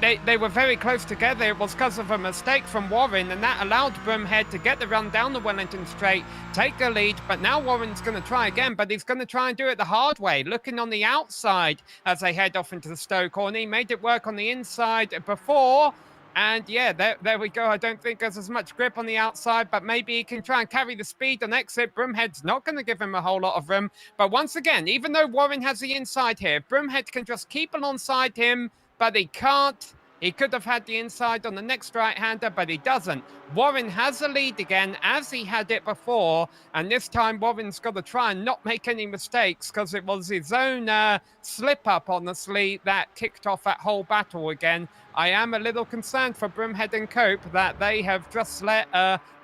they were very close together. It was because of a mistake from Warren, and that allowed Broomhead to get the run down the Wellington Straight, take the lead. But now Warren's going to try again, but he's going to try and do it the hard way, looking on the outside as they head off into the Stowe corner. He made it work on the inside before. And yeah, there we go. I don't think there's as much grip on the outside, but maybe he can try and carry the speed on exit. Broomhead's not going to give him a whole lot of room. But once again, even though Warren has the inside here, Broomhead can just keep alongside him, but he can't. He could have had the inside on the next right-hander, but he doesn't. Warren has the lead again, as he had it before, and this time Warren's got to try and not make any mistakes, because it was his own slip-up, honestly, that kicked off that whole battle again. I am a little concerned for Broomhead and Cope that they have just let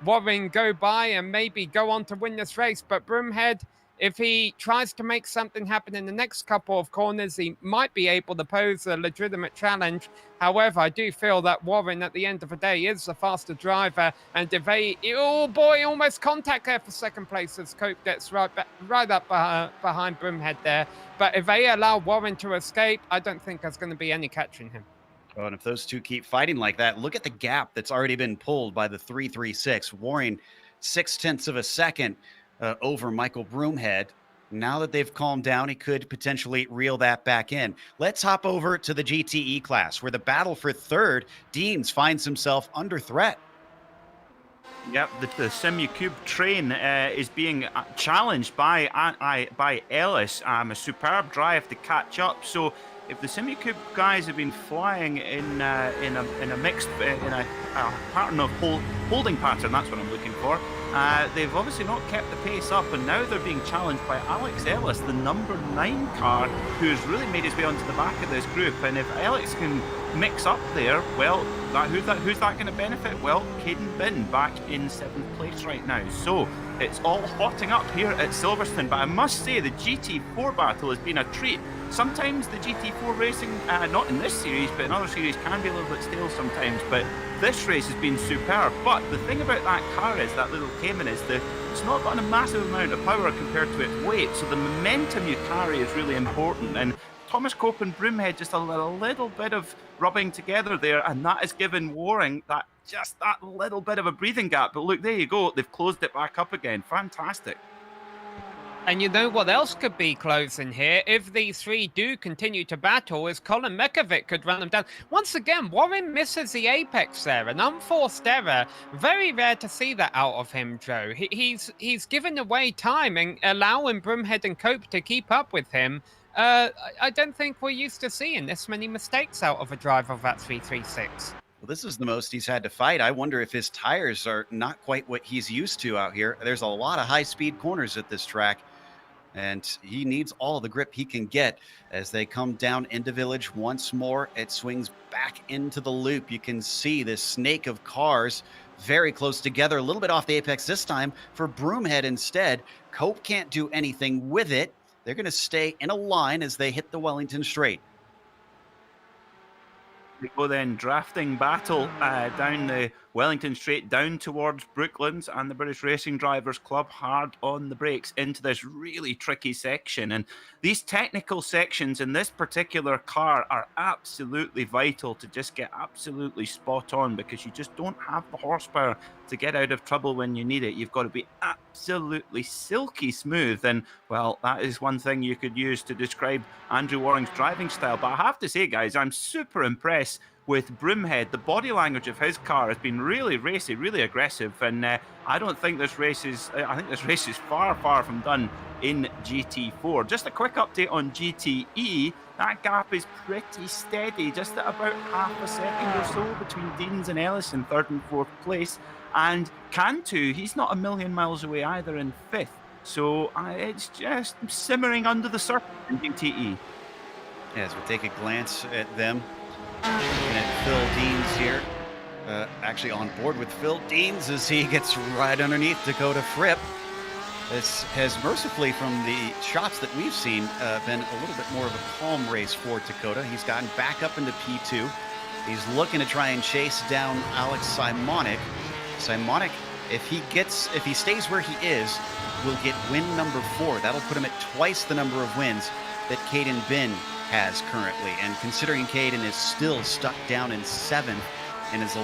Warren go by and maybe go on to win this race, but Broomhead, if he tries to make something happen in the next couple of corners, he might be able to pose a legitimate challenge. However, I do feel that Warren, at the end of the day, is the faster driver. And if they... Oh, boy, almost contact there for 2nd place as Cope gets right up behind Broomhead there. But if they allow Warren to escape, I don't think there's going to be any catching him. Oh, and if those two keep fighting like that, look at the gap that's already been pulled by the 336. Warren, 0.6 of a second over Michael Broomhead. Now that they've calmed down, he could potentially reel that back in. Let's hop over to the GTE class, where the battle for 3rd, Deems finds himself under threat. Yep, the SimUcube train is being challenged by Ellis. A superb drive to catch up. So if the SimRacing guys have been flying in a mixed in a pattern of holding pattern, that's what I'm looking for. They've obviously not kept the pace up, and now they're being challenged by Alex Ellis, the number 9 car, who's really made his way onto the back of this group. And if Alex can mix up there, well, who's that going to benefit? Well, Caden Bin back in 7th place right now. So it's all hotting up here at Silverstone. But I must say, the GT4 battle has been a treat. Sometimes the GT4 racing, not in this series, but in other series, can be a little bit stale sometimes. But this race has been superb. But the thing about that car is, that little Cayman, is that it's not got a massive amount of power compared to its weight. So the momentum you carry is really important. And Thomas Cope and Broomhead just a little bit of rubbing together there, and that has given Waring that little bit of a breathing gap. But look, there you go. They've closed it back up again. Fantastic. And you know what else could be closing here? If these three do continue to battle, is Colin Mekovic could run them down. Once again, Warren misses the apex there, an unforced error. Very rare to see that out of him, Joe. He's given away time and allowing Broomhead and Cope to keep up with him. I don't think we're used to seeing this many mistakes out of a driver of that 336. Well, this is the most he's had to fight. I wonder if his tires are not quite what he's used to out here. There's a lot of high-speed corners at this track, and he needs all the grip he can get as they come down into Village once more. It swings back into the loop. You can see this snake of cars very close together, a little bit off the apex this time for Broomhead instead. Cope can't do anything with it. They're going to stay in a line as they hit the Wellington Straight. We go then drafting battle down the Wellington Straight, down towards Brooklands, and the British Racing Drivers Club hard on the brakes into this really tricky section. And these technical sections in this particular car are absolutely vital to just get absolutely spot on, because you just don't have the horsepower to get out of trouble when you need it. You've got to be absolutely silky smooth. And, well, that is one thing you could use to describe Andrew Waring's driving style. But I have to say, guys, I'm super impressed with Broomhead. The body language of his car has been really racy, really aggressive, and I don't think this race is. I think this race is far from done in GT4. Just a quick update on GTE. That gap is pretty steady, just at about half a second or so between Deans and Ellis in 3rd and 4th place, and Cantu, he's not a million miles away either in 5th. So it's just simmering under the surface in GTE. As we take a glance at them. And Phil Deans here, actually on board with Phil Deans as he gets right underneath Dakota Fripp. This has mercifully, from the shots that we've seen, been a little bit more of a calm race for Dakota. He's gotten back up into P2. He's looking to try and chase down Alex Simonik. Simonik, if he stays where he is, will get win number 4. That'll put him at twice the number of wins that Caden Bin has currently, and considering Caden is still stuck down in 7th and is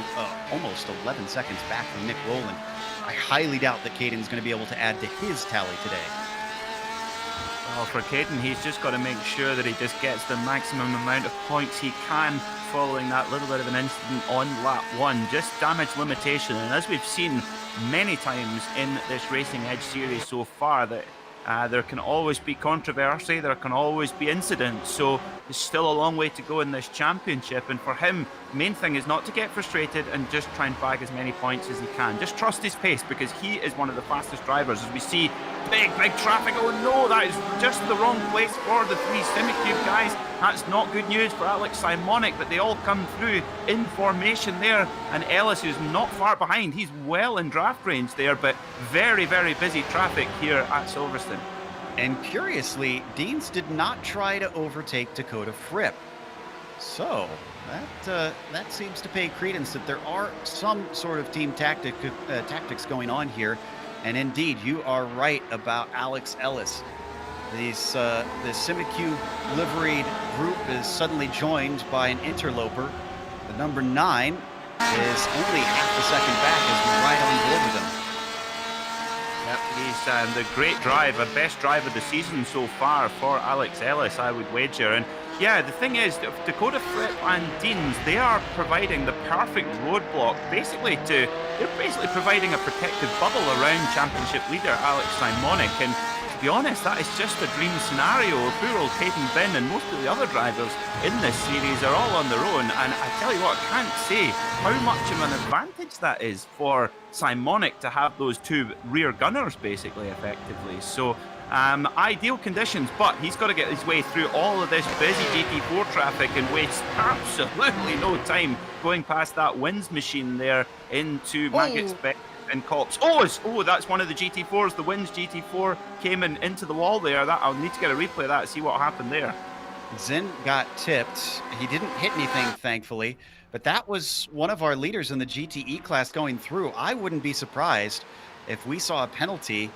almost 11 seconds back from Nick Rowland, I highly doubt that Caden's going to be able to add to his tally today. Well, for Caden, he's just got to make sure that he just gets the maximum amount of points he can following that little bit of an incident on lap 1. Just damage limitation, and as we've seen many times in this Racing Edge series so far, that there can always be controversy, there can always be incidents, so there's still a long way to go in this championship. And for him, the main thing is not to get frustrated and just try and bag as many points as he can. Just trust his pace, because he is one of the fastest drivers. As we see big traffic, oh no, that is just the wrong place for the 3 SimRacing guys. That's not good news for Alex Simonik, but they all come through in formation there, and Ellis, who's not far behind, he's well in draft range there, but very busy traffic here at Silverstone. And curiously, Deans did not try to overtake Dakota Fripp. So that seems to pay credence that there are some sort of team tactics going on here. And indeed, you are right about Alex Ellis. This SimRacing liveried group is suddenly joined by an interloper. The number 9 is only half a second back as we ride on board with him. Yep, he's the great driver, best driver of the season so far for Alex Ellis, I would wager. And yeah, the thing is, Dakota Fripp and Deans, they are providing the perfect roadblock, they're basically providing a protective bubble around championship leader Alex Simonik. And to be honest, that is just a dream scenario. Poor old Caden Bin and most of the other drivers in this series are all on their own. And I tell you what, I can't say how much of an advantage that is for Simonic to have those two rear gunners, basically, effectively. So, ideal conditions, but he's got to get his way through all of this busy GT4 traffic and waste absolutely no time going past that wins machine there into Maggot Spec and Cops. That's one of the GT4s. The wins GT4 came into the wall there. I'll need to get a replay of that, see what happened there. Zinn got tipped. He didn't hit anything, thankfully, but that was one of our leaders in the GTE class going through. I wouldn't be surprised if we saw a penalty.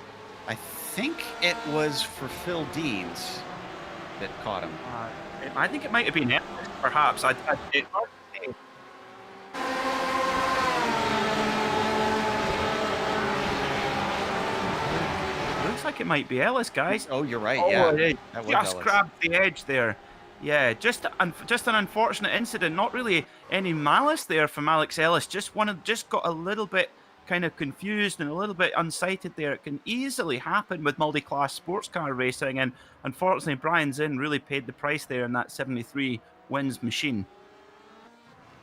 I think it was for Phil Deans that caught him. I think it might have been Ellis, perhaps. It's hard to say. Looks like it might be Ellis, guys. Oh, you're right. Yeah, that was just Ellis. Grabbed the edge there. Yeah, just an unfortunate incident. Not really any malice there from Alex Ellis. Just got a little bit kind of confused and a little bit unsighted there. It can easily happen with multi-class sports car racing, and unfortunately Brian Zinn really paid the price there in that 73 wins machine.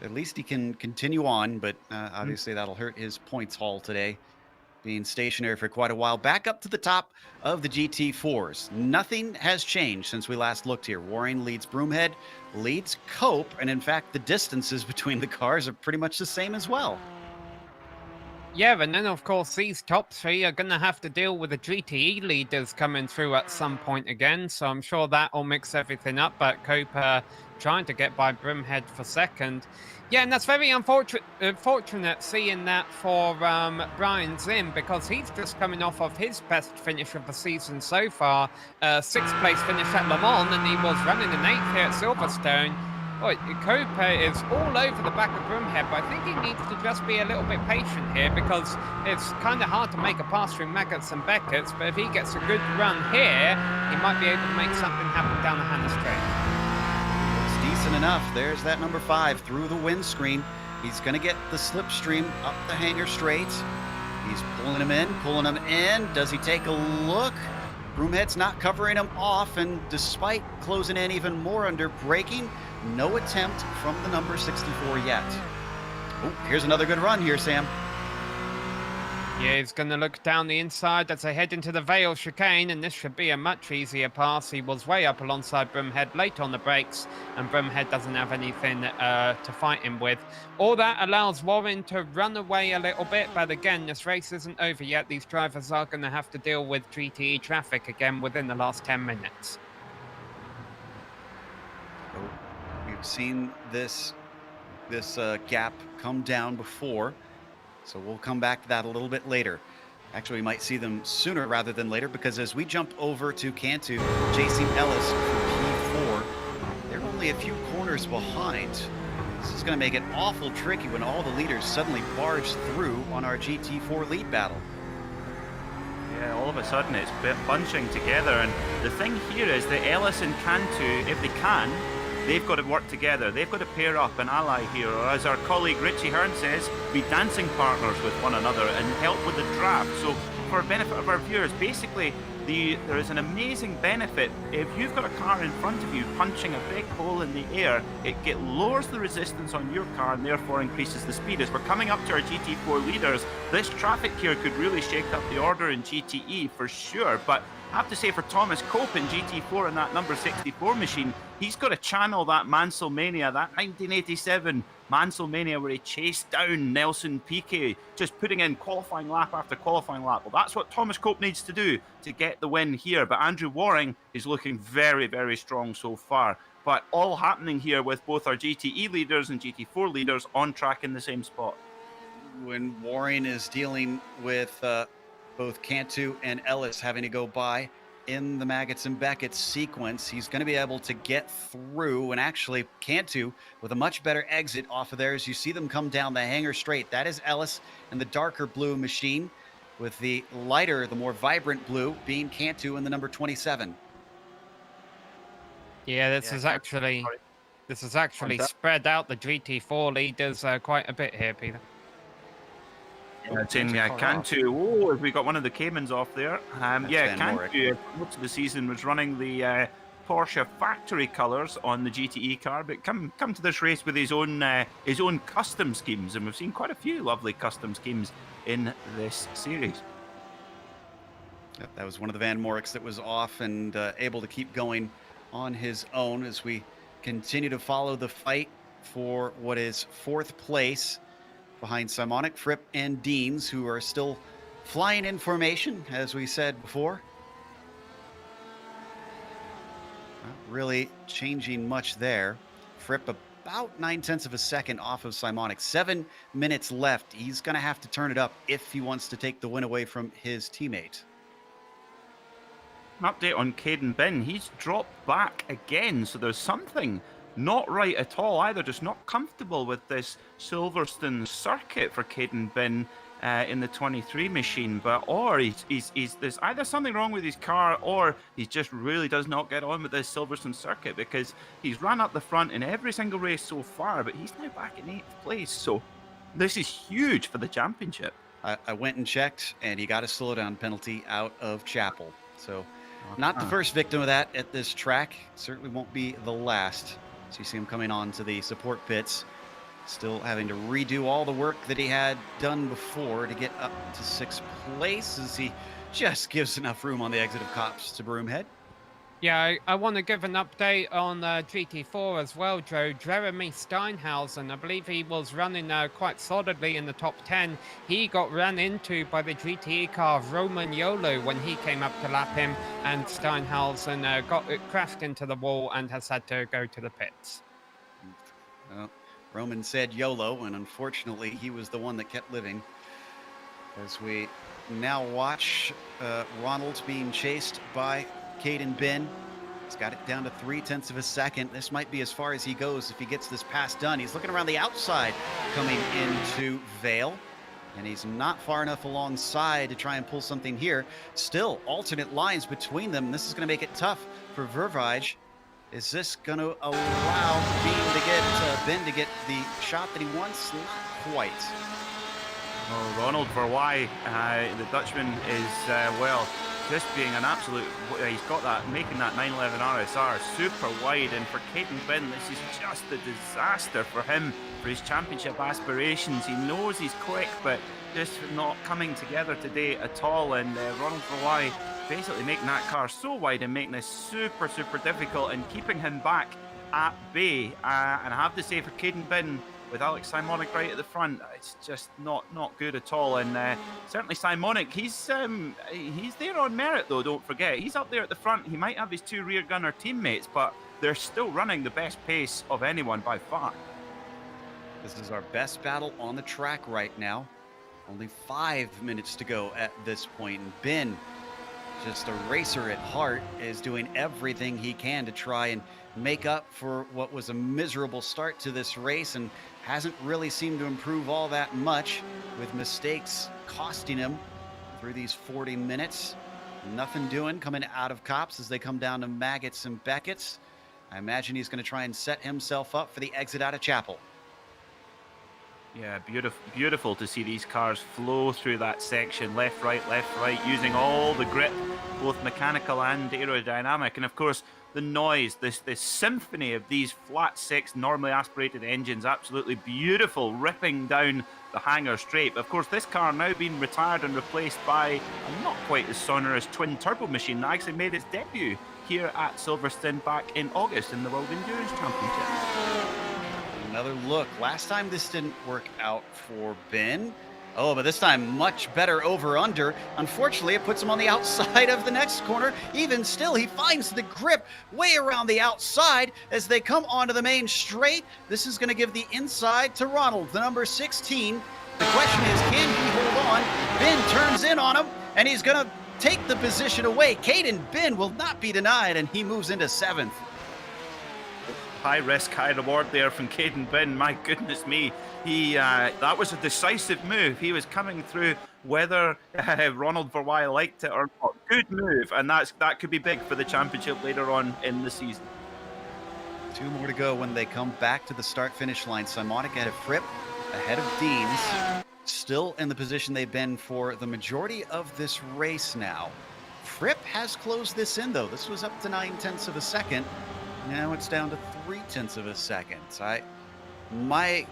At least he can continue on, but obviously that'll hurt his points haul today, being stationary for quite a while. Back up to the top of the GT4s. Nothing has changed since we last looked here. Waring leads Broomhead, leads Cope, and in fact the distances between the cars are pretty much the same as well. Yeah, and then, of course, these top three are going to have to deal with the GTE leaders coming through at some point again, so I'm sure that will mix everything up, but Cooper trying to get by Broomhead for second. Yeah, and that's very unfortunate seeing that for Brian Zinn, because he's just coming off of his best finish of the season so far, sixth place finish at Le Mans, and he was running an 8th here at Silverstone. Cooper is all over the back of Broomhead, but I think he needs to just be a little bit patient here, because it's kind of hard to make a pass through Maggots and Beckett's, but if he gets a good run here, he might be able to make something happen down the Hannah Straight. It's decent enough. There's that number 5 through the windscreen. He's going to get the slipstream up the Hangar Straight. He's pulling him in. Does he take a look? Broomhead's not covering him off, and despite closing in even more under braking, no attempt from the number 64 yet. Oh, here's another good run here, Sam. Yeah, he's going to look down the inside as they head into the Vale chicane, and this should be a much easier pass. He was way up alongside Broomhead, late on the brakes, and Broomhead doesn't have anything to fight him with. All that allows Warren to run away a little bit, but again, this race isn't over yet. These drivers are going to have to deal with GTE traffic again within the last 10 minutes. We've seen this gap come down before, so we'll come back to that a little bit later. Actually, we might see them sooner rather than later, because as we jump over to Cantu, J.C. Ellis for P4, they're only a few corners behind. This is going to make it awful tricky when all the leaders suddenly barge through on our GT4 lead battle. Yeah, all of a sudden it's bunching together, and the thing here is that Ellis and Cantu, if they can, they've got to work together. They've got to pair up and ally here, or as our colleague Richie Hearn says, be dancing partners with one another and help with the draft. So for benefit of our viewers, basically there is an amazing benefit. If you've got a car in front of you punching a big hole in the air, it lowers the resistance on your car and therefore increases the speed. As we're coming up to our GT4 leaders, this traffic here could really shake up the order in GTE for sure. But I have to say, for Thomas Cope in GT4 and that number 64 machine, he's got to channel that Mansell Mania, that 1987 Mansell Mania where he chased down Nelson Piquet, just putting in qualifying lap after qualifying lap. Well, that's what Thomas Cope needs to do to get the win here. But Andrew Waring is looking very, very strong so far. But all happening here with both our GTE leaders and GT4 leaders on track in the same spot. When Waring is dealing with both Cantu and Ellis having to go by in the Maggots and Beckett's sequence, he's going to be able to get through. And actually, Cantu with a much better exit off of there as you see them come down the Hangar Straight. That is Ellis and the darker blue machine, with the lighter, the more vibrant blue being Cantu in the number 27. Yeah, this is actually spread out the GT4 leaders quite a bit here, Peter. Cantu. Oh, have we got one of the Caymans off there? Cantu, most of the season was running the Porsche factory colours on the GTE car, but come to this race with his own custom schemes, and we've seen quite a few lovely custom schemes in this series. Yep, that was one of the Van Moriks that was off and able to keep going on his own as we continue to follow the fight for what is 4th place behind Simonic, Fripp, and Deans, who are still flying in formation, as we said before. Not really changing much there. Fripp about 9/10 of a second off of Simonic. 7 minutes left. He's going to have to turn it up if he wants to take the win away from his teammate. An update on Caden Bin. He's dropped back again, so there's something not right at all either. Just not comfortable with this Silverstone circuit for Caden Bin in the 23 machine. Or there's either something wrong with his car, or he just really does not get on with this Silverstone circuit, because he's run up the front in every single race so far, but he's now back in 8th place. So this is huge for the championship. I went and checked, and he got a slowdown penalty out of Chapel. So not the first victim of that at this track. Certainly won't be the last. So you see him coming on to the support pits, still having to redo all the work that he had done before to get up to 6th place, as he just gives enough room on the exit of Copse to Broomhead. Yeah, I want to give an update on GT4 as well, Joe. Jeremy Steinhausen, I believe he was running quite solidly in the top 10. He got ran into by the GTE car of Roman Yolo when he came up to lap him, and Steinhausen crashed into the wall and has had to go to the pits. Well, Roman said YOLO, and unfortunately he was the one that kept living. As we now watch Ronald being chased by Caden Bin. He's got it down to 0.3 of a second. This might be as far as he goes if he gets this pass done. He's looking around the outside coming into Vale, and he's not far enough alongside to try and pull something here. Still alternate lines between them. This is going to make it tough for Vervige. Is this going to allow Ben to get the shot that he wants? Not quite. Well, Ronald Verwij, the Dutchman, is just being an absolute. He's got that, making that 911 RSR super wide, and for Caden Bin, this is just a disaster for him, for his championship aspirations. He knows he's quick, but just not coming together today at all. And Ronald Verwij basically making that car so wide and making this super difficult and keeping him back at bay. And I have to say, for Caden Bin, with Alex Simonic right at the front, it's just not good at all. And certainly Simonic, he's there on merit though, don't forget. He's up there at the front. He might have his 2 rear gunner teammates, but they're still running the best pace of anyone by far. This is our best battle on the track right now. Only 5 minutes to go at this point. And Ben, just a racer at heart, is doing everything he can to try and make up for what was a miserable start to this race, and hasn't really seemed to improve all that much, with mistakes costing him through these 40 minutes. Nothing doing coming out of Copse as they come down to Maggots and Beckett's. I imagine he's going to try and set himself up for the exit out of Chapel. Yeah, beautiful to see these cars flow through that section, left, right, using all the grip, both mechanical and aerodynamic. And of course, the noise, this symphony of these flat 6 normally aspirated engines, absolutely beautiful, ripping down the hangar straight. But of course, this car now being retired and replaced by a not quite as sonorous twin turbo machine that actually made its debut here at Silverstone back in August in the World Endurance Championship. Another look. Last time this didn't work out for Ben. Oh, but this time much better over-under. Unfortunately, it puts him on the outside of the next corner. Even still, he finds the grip way around the outside as they come onto the main straight. This is going to give the inside to Ronald, the number 16. The question is, can he hold on? Ben turns in on him, and he's going to take the position away. Caden Bin will not be denied, and he moves into 7th. High risk, high reward there from Caden Bin. My goodness me. That was a decisive move. He was coming through whether Ronald Verwij liked it or not. Good move, and that could be big for the championship later on in the season. 2 more to go when they come back to the start-finish line. Simonic ahead of Fripp, ahead of Deans. still in the position they've been for the majority of this race now. Fripp has closed this in, though. This was up to 9/10 of a second. Now it's down to 3/10 of a second. My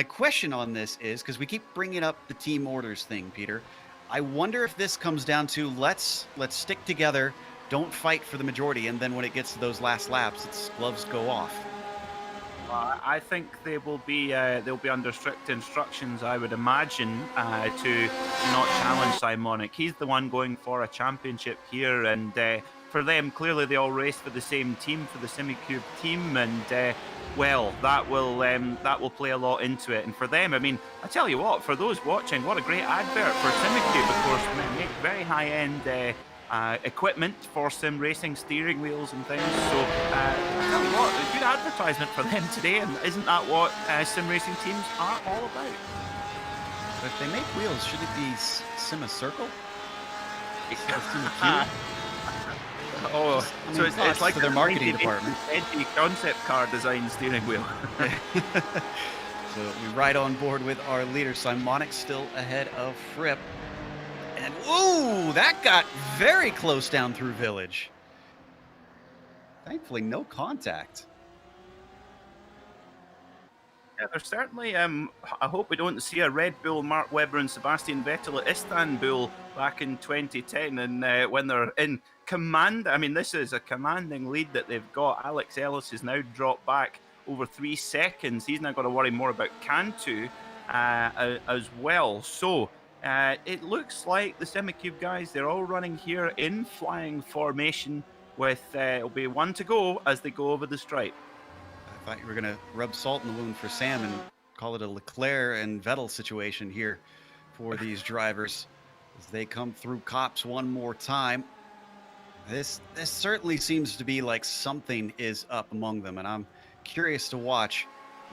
question on this is, because we keep bringing up the team orders thing, Peter, I wonder if this comes down to let's stick together, don't fight for the majority, and then when it gets to those last laps, its gloves go off. I think they'll be under strict instructions, I would imagine, to not challenge Simonic. He's the one going for a championship here, and for them, clearly they all race for the same team, for the SimiCube team, and well, that will play a lot into it. And for them, I mean, I tell you what, for those watching, what a great advert for SimiCube. Of course, they make very high-end equipment for sim racing, steering wheels and things. So I tell you what, a good advertisement for them today, and isn't that what sim racing teams are all about? But if they make wheels, should it be Sim a Circle? Instead of Sim a Cube? Oh, so it's like their marketing department. Edgy concept car design steering wheel. So we ride on board with our leader, Simonic, still ahead of Fripp. And ooh, that got very close down through Village. Thankfully, no contact. Yeah, there's certainly, I hope we don't see a Red Bull, Mark Webber and Sebastian Vettel at Istanbul back in 2010, and when they're in command. I mean, this is a commanding lead that they've got. Alex Ellis has now dropped back over 3 seconds. He's now got to worry more about Cantu as well. So it looks like the SimiCube guys, they're all running here in flying formation with it'll be 1 to go as they go over the stripe. I thought you were going to rub salt in the wound for Sam and call it a Leclerc and Vettel situation here for these drivers as they come through Cops one more time. This certainly seems to be like something is up among them, and I'm curious to watch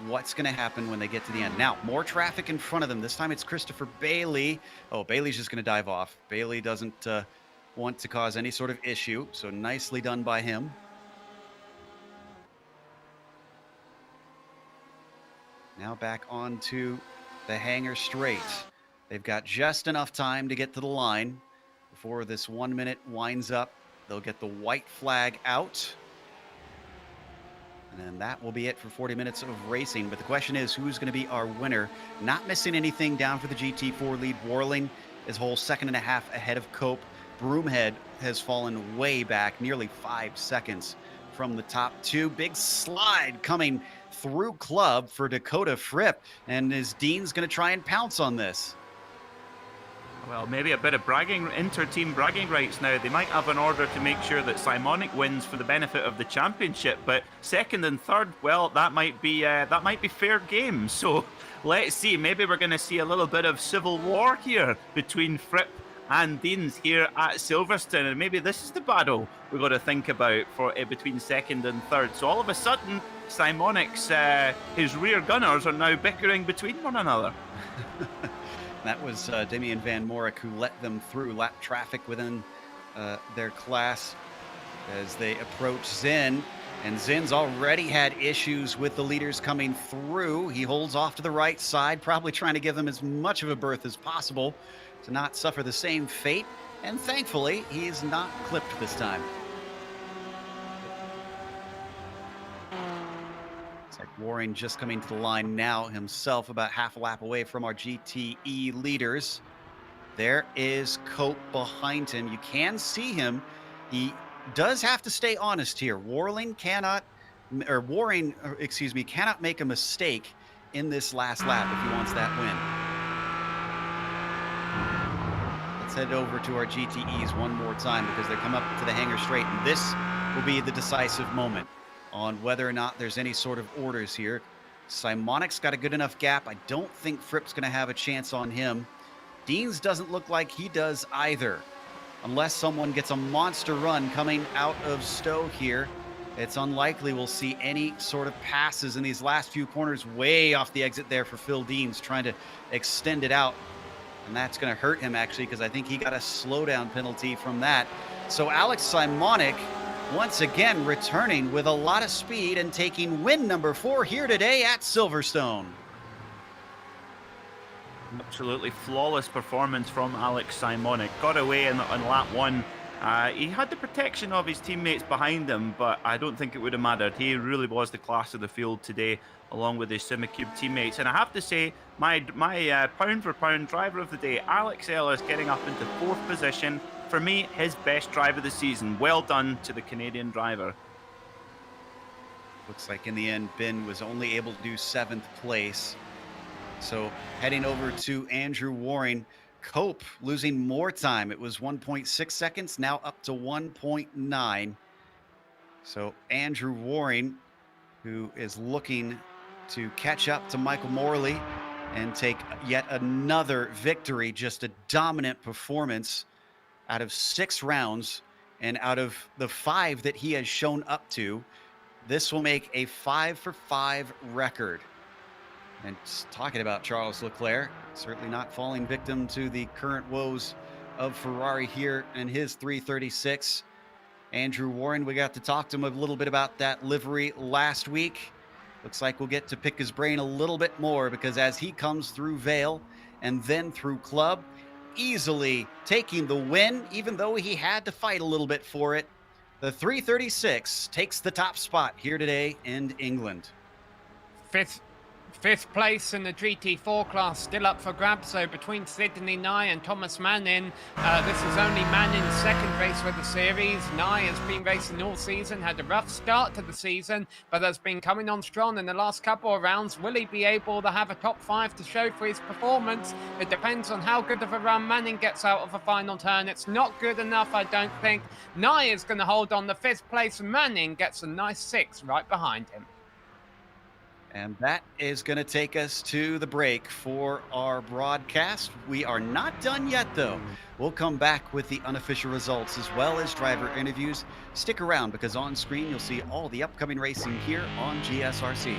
what's going to happen when they get to the end. Now, more traffic in front of them. This time it's Christopher Bailey. Oh, Bailey's just going to dive off. Bailey doesn't want to cause any sort of issue, so nicely done by him. Now back onto the hangar straight. They've got just enough time to get to the line before this 1 minute winds up. They'll get the white flag out. And then that will be it for 40 minutes of racing. But the question is, who's going to be our winner? Not missing anything down for the GT4 lead. Warling is whole 2.5 seconds ahead of Cope. Broomhead has fallen way back, nearly 5 seconds from the top two. Big slide coming through club for Dakota Fripp. And is Dean's going to try and pounce on this? Well, maybe a bit of bragging, inter-team bragging rights now. They might have an order to make sure that Simonic wins for the benefit of the championship, but second and third, well, that might be fair game. So let's see. Maybe we're going to see a little bit of civil war here between Fripp and Deans here at Silverstone, and maybe this is the battle we've got to think about for between second and third. So all of a sudden, Simonic's his rear gunners are now bickering between one another. That was Damian Van Morik who let them through lap traffic within their class as they approach Zin. And Zin's already had issues with the leaders coming through. He holds off to the right side, probably trying to give them as much of a berth as possible to not suffer the same fate. And thankfully, he's not clipped this time. Warren just coming to the line now himself, about half a lap away from our GTE leaders. There is Cope behind him. You can see him. He does have to stay honest here. Warring cannot make a mistake in this last lap if he wants that win. Let's head over to our GTEs one more time because they come up to the hangar straight, and this will be the decisive moment on whether or not there's any sort of orders here. Simonic's got a good enough gap. I don't think Fripp's going to have a chance on him. Deans doesn't look like he does either. Unless someone gets a monster run coming out of Stowe here, it's unlikely we'll see any sort of passes in these last few corners. Way off the exit there for Phil Deans, trying to extend it out. And that's going to hurt him, actually, because I think he got a slowdown penalty from that. So Alex Simonic once again returning with a lot of speed and taking win number 4 here today at Silverstone. Absolutely flawless performance from Alex Simonik. Got away on lap 1. He had the protection of his teammates behind him, but I don't think it would have mattered. He really was the class of the field today, along with his SimCube teammates. And I have to say, my pound-for-pound driver of the day, Alex Ellis, getting up into 4th position. For me, his best drive of the season. Well done to the Canadian driver. Looks like in the end, Ben was only able to do 7th place. So heading over to Andrew Waring, Cope losing more time. It was 1.6 seconds, now up to 1.9. So Andrew Waring, who is looking to catch up to Michael Morley and take yet another victory, just a dominant performance out of 6 rounds. And out of the 5 that he has shown up to, this will make a 5-for-5 record. And talking about Charles Leclerc, certainly not falling victim to the current woes of Ferrari here in his 336. Andrew Warren, we got to talk to him a little bit about that livery last week. Looks like we'll get to pick his brain a little bit more, because as he comes through Vale and then through Club, easily taking the win, even though he had to fight a little bit for it. The 336 takes the top spot here today in England. Fifth place in the GT4 class, still up for grabs. So between Sidney Nye and Thomas Manning, this is only Manning's 2nd race for the series. Nye has been racing all season, had a rough start to the season, but has been coming on strong in the last couple of rounds. Will he be able to have a top 5 to show for his performance? It depends on how good of a run Manning gets out of a final turn. It's not good enough, I don't think. Nye is going to hold on the 5th place. Manning gets a nice 6 right behind him. And that is going to take us to the break for our broadcast. We are not done yet, though. We'll come back with the unofficial results as well as driver interviews. Stick around, because on screen you'll see all the upcoming racing here on GSRC.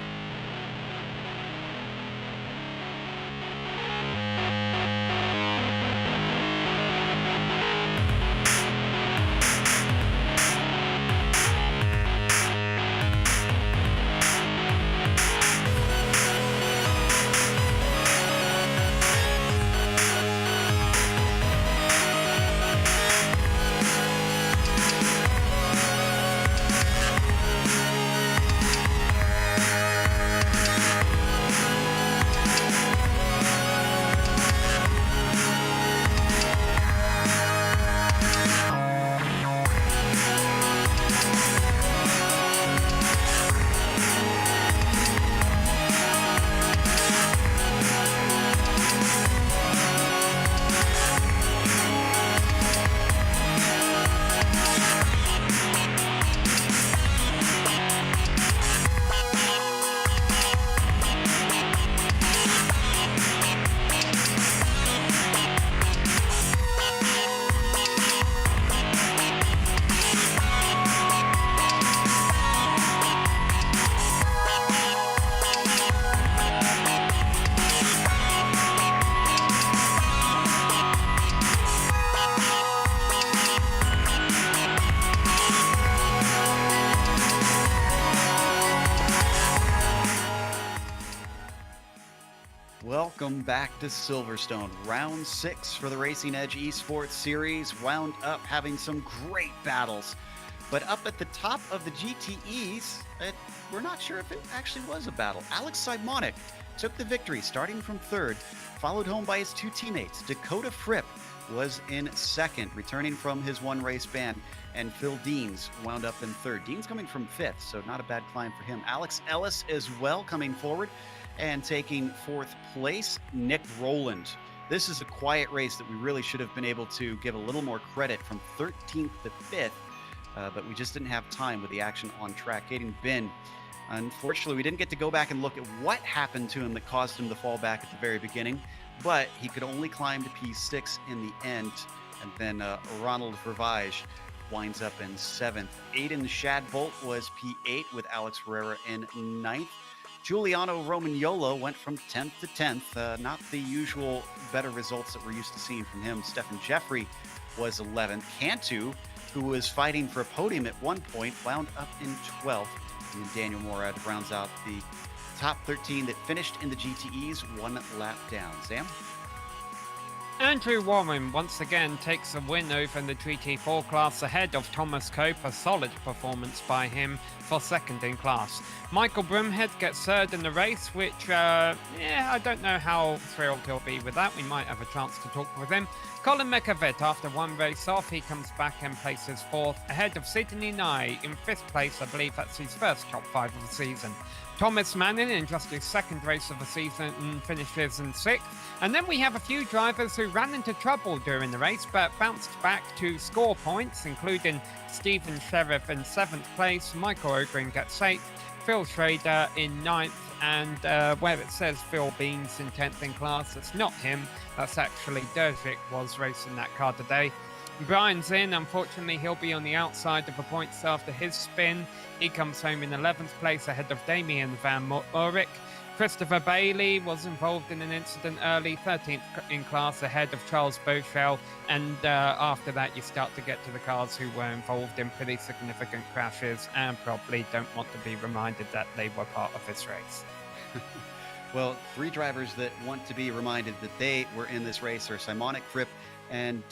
Welcome back to Silverstone. Round 6 for the Racing Edge Esports Series wound up having some great battles. But up at the top of the GTEs, we're not sure if it actually was a battle. Alex Simonik took the victory, starting from 3rd, followed home by his 2 teammates. Dakota Fripp was in 2nd, returning from his 1-race ban, and Phil Deans wound up in 3rd. Deans coming from 5th, so not a bad climb for him. Alex Ellis as well coming forward and taking 4th place. Nick Rowland. This is a quiet race that we really should have been able to give a little more credit, from 13th to 5th, but we just didn't have time with the action on track. Aiden Ben, unfortunately, we didn't get to go back and look at what happened to him that caused him to fall back at the very beginning, but he could only climb to P6 in the end. And then Ronald Vervage winds up in 7th. Aiden Shadbolt was P8 with Alex Ferreira in 9th. Giuliano Romagnolo went from 10th to 10th. Not the usual better results that we're used to seeing from him. Stephen Jeffrey was 11th. Cantu, who was fighting for a podium at one point, wound up in 12th. And Daniel Morad rounds out the top 13 that finished in the GTEs 1 lap down. Sam? Andrew Warren once again takes a win over the GT4 class ahead of Thomas Cope, a solid performance by him for second in class. Michael Broomhead gets third in the race, which, I don't know how thrilled he'll be with that. We might have a chance to talk with him. Colin McAvitt, after one race off, he comes back and places fourth, ahead of Sidney Nye in fifth place. I believe that's his first top 5 of the season. Thomas Manning, in just his second race of the season, finishes in sixth. And then we have a few drivers who ran into trouble during the race, but bounced back to score points, including Stephen Sheriff in 7th place, Michael Ogren gets 8th, Phil Schrader in 9th, and where it says Phil Beans in 10th in class, it's not him, that's actually Derzik was racing that car today. Brian's in, unfortunately he'll be on the outside of the points after his spin. He comes home in 11th place ahead of Damien Van Urik. Christopher Bailey was involved in an incident early, 13th in class ahead of Charles Beauchel, and after that you start to get to the cars who were involved in pretty significant crashes and probably don't want to be reminded that they were part of this race. Well, 3 drivers that want to be reminded that they were in this race are Simonic, Fripp, and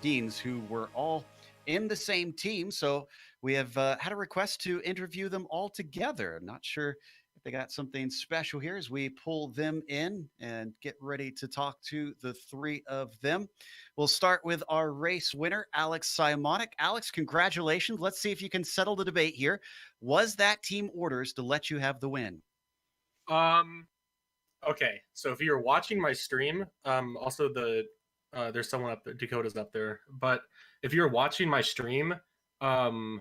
Deans, who were all in the same team. So we have had a request to interview them all together. I'm not sure if they got something special here as we pull them in and get ready to talk to the 3 of them. We'll start with our race winner, Alex Simonic. Alex, congratulations. Let's see if you can settle the debate here. Was that team orders to let you have the win? Okay, so if you're watching my stream, also there's someone up there, Dakota's up there, but if you're watching my stream, I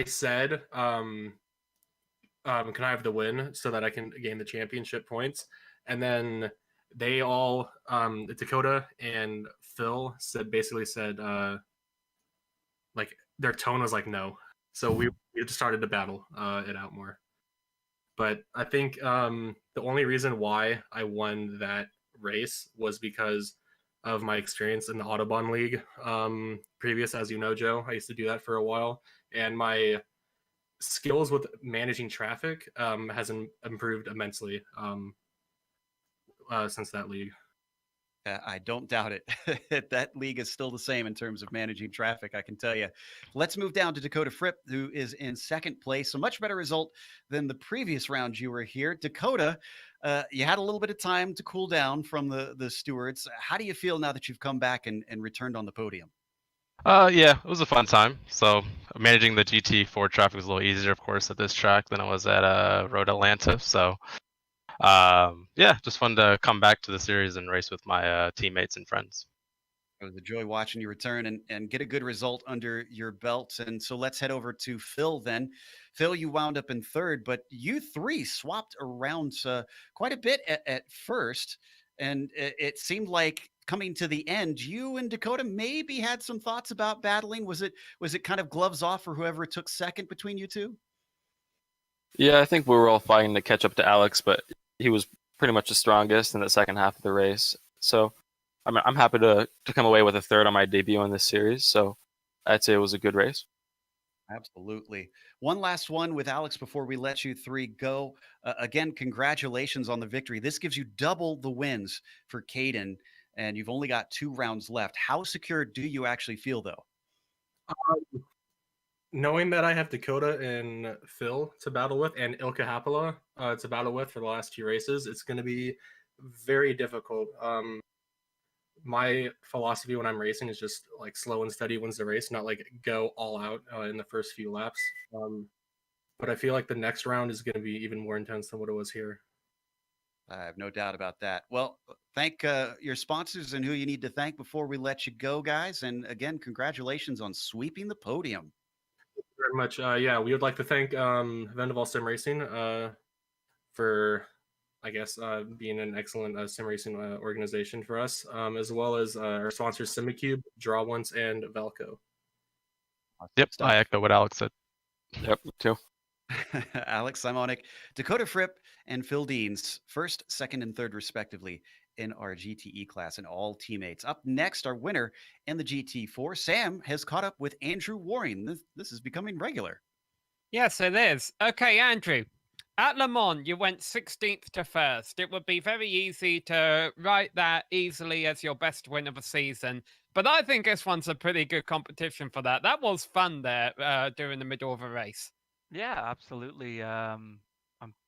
said, can I have the win so that I can gain the championship points? And then they all, Dakota and Phil basically said, like their tone was like, no. So we just started to battle it out more. But I think the only reason why I won that race was because of my experience in the Autobahn League previous, as you know, Joe. I used to do that for a while. And my skills with managing traffic has improved immensely since that league. I don't doubt it. That league is still the same in terms of managing traffic, I can tell you. Let's move down to Dakota Fripp, who is in 2nd place. A much better result than the previous round you were here. Dakota, you had a little bit of time to cool down from the stewards. How do you feel now that you've come back and returned on the podium? Yeah, it was a fun time. So managing the GT4 traffic was a little easier, of course, at this track than it was at Road Atlanta. So yeah, just fun to come back to the series and race with my teammates and friends. It was a joy watching you return and get a good result under your belt. And so let's head over to Phil then. Phil, you wound up in 3rd, but you 3 swapped around quite a bit at first. And it seemed like coming to the end, you and Dakota maybe had some thoughts about battling. Was it kind of gloves off for whoever took 2nd between you 2? Yeah, I think we were all fighting to catch up to Alex, but he was pretty much the strongest in the second half of the race. So I'm happy to come away with a 3rd on my debut in this series. So I'd say it was a good race. Absolutely. One last one with Alex before we let you 3 go. Again, congratulations on the victory. This gives you double the wins for Caden, and you've only got 2 rounds left. How secure do you actually feel, though? Knowing that I have Dakota and Phil to battle with, and Ilka Hapola to battle with for the last 2 races, it's going to be very difficult. My philosophy when I'm racing is just like slow and steady wins the race, not like go all out in the first few laps. But I feel like the next round is going to be even more intense than what it was here. I have no doubt about that. Well, thank your sponsors and who you need to thank before we let you go, guys. And again, congratulations on sweeping the podium. Very much. Yeah, we would like to thank Vendaval SimRacing for, I guess, being an excellent SimRacing organization for us, as well as our sponsors SimiCube, Draw Once, and Velco. Yep, I echo what Alex said. Yep, too. Alex Simonic, Dakota Fripp, and Phil Deans, 1st, 2nd, and 3rd, respectively, in our GTE class, and all teammates. Up next, our winner in the GT4, Sam, has caught up with Andrew Warren. This is becoming regular. Yes, it is. Okay, Andrew. At Le Mans, you went 16th to first. It would be very easy to write that easily as your best win of a season. But I think this one's a pretty good competition for that. That was fun there during the middle of a race. Yeah, absolutely. I'm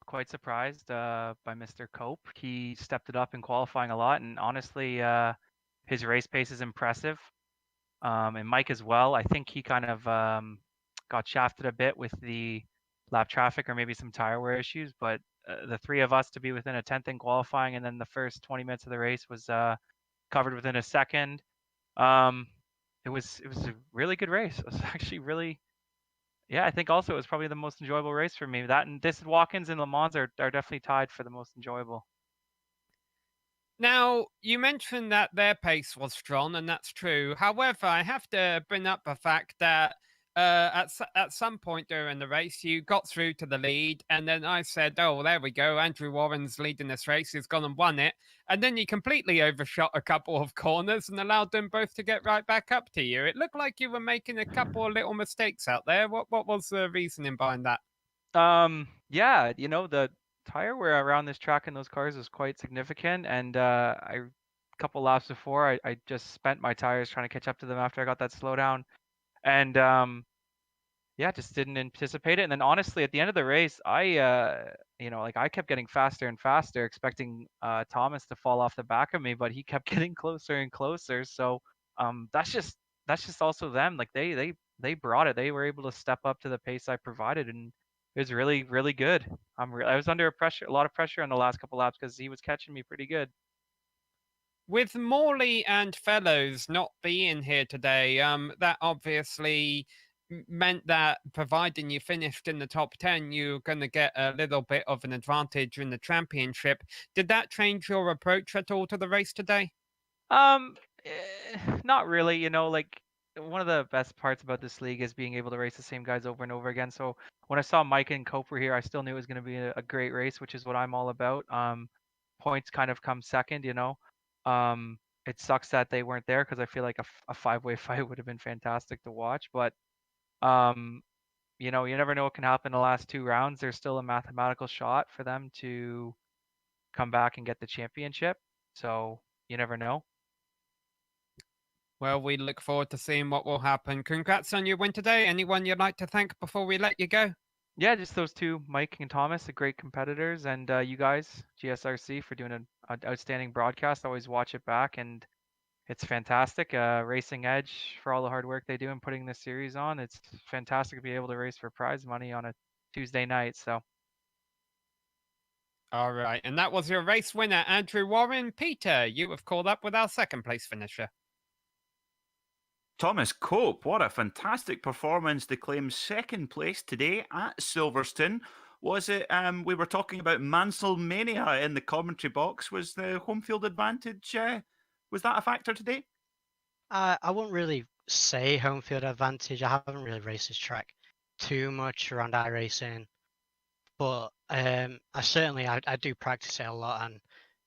quite surprised by Mr. Cope. He stepped it up in qualifying a lot, and honestly, his race pace is impressive. And Mike as well. I think he kind of got shafted a bit with the lap traffic or maybe some tire wear issues, but the three of us to be within a 10th in qualifying, and then the first 20 minutes of the race was covered within a second. It was a really good race. It was actually really, yeah. I think also it was probably the most enjoyable race for me. That and this Watkins and Le Mans are definitely tied for the most enjoyable. Now, you mentioned that their pace was strong, and that's true. However, I have to bring up the fact that at some point during the race, you got through to the lead, and then I said, "Oh, there we go. Andrew Warren's leading this race. He's gone and won it." And then you completely overshot a couple of corners and allowed them both to get right back up to you. It looked like you were making a couple of little mistakes out there. What was the reasoning behind that? Yeah, the tire wear around this track in those cars is quite significant, and a couple laps before, I just spent my tires trying to catch up to them after I got that slowdown, and yeah, just didn't anticipate it. And then honestly, at the end of the race, I kept getting faster and faster, expecting Thomas to fall off the back of me, but he kept getting closer and closer. So that's just also them. Like they brought it. They were able to step up to the pace I provided, and it was really really good. I was under a lot of pressure on the last couple laps because he was catching me pretty good. With Morley and Fellows not being here today, that obviously meant that providing you finished in the top 10, you're going to get a little bit of an advantage in the championship. Did that change your approach at all to the race today? Not really. Like one of the best parts about this league is being able to race the same guys over and over again. So when I saw Mike and Cope were here, I still knew it was going to be a great race, which is what I'm all about. Points kind of come second. It sucks that they weren't there because I feel like a five-way fight would have been fantastic to watch. But um, you never know what can happen in the last two rounds. There's still a mathematical shot for them to come back and get the championship. So you never know. Well, we look forward to seeing what will happen. Congrats on your win today. Anyone you'd like to thank before we let you go? Yeah, just those two, Mike and Thomas, are great competitors, and you guys, GSRC, for doing an outstanding broadcast. I always watch it back, and it's fantastic. Racing Edge for all the hard work they do in putting this series on. It's fantastic to be able to race for prize money on a Tuesday night. So. All right, and that was your race winner, Andrew Warren. Peter, you have called up with our second place finisher. Thomas Cope, what a fantastic performance to claim second place today at Silverstone. Was it, we were talking about Mansell Mania in the commentary box. Was the home field advantage, was that a factor today? I wouldn't really say home field advantage. I haven't really raced this track too much around iRacing, but I do practice it a lot, and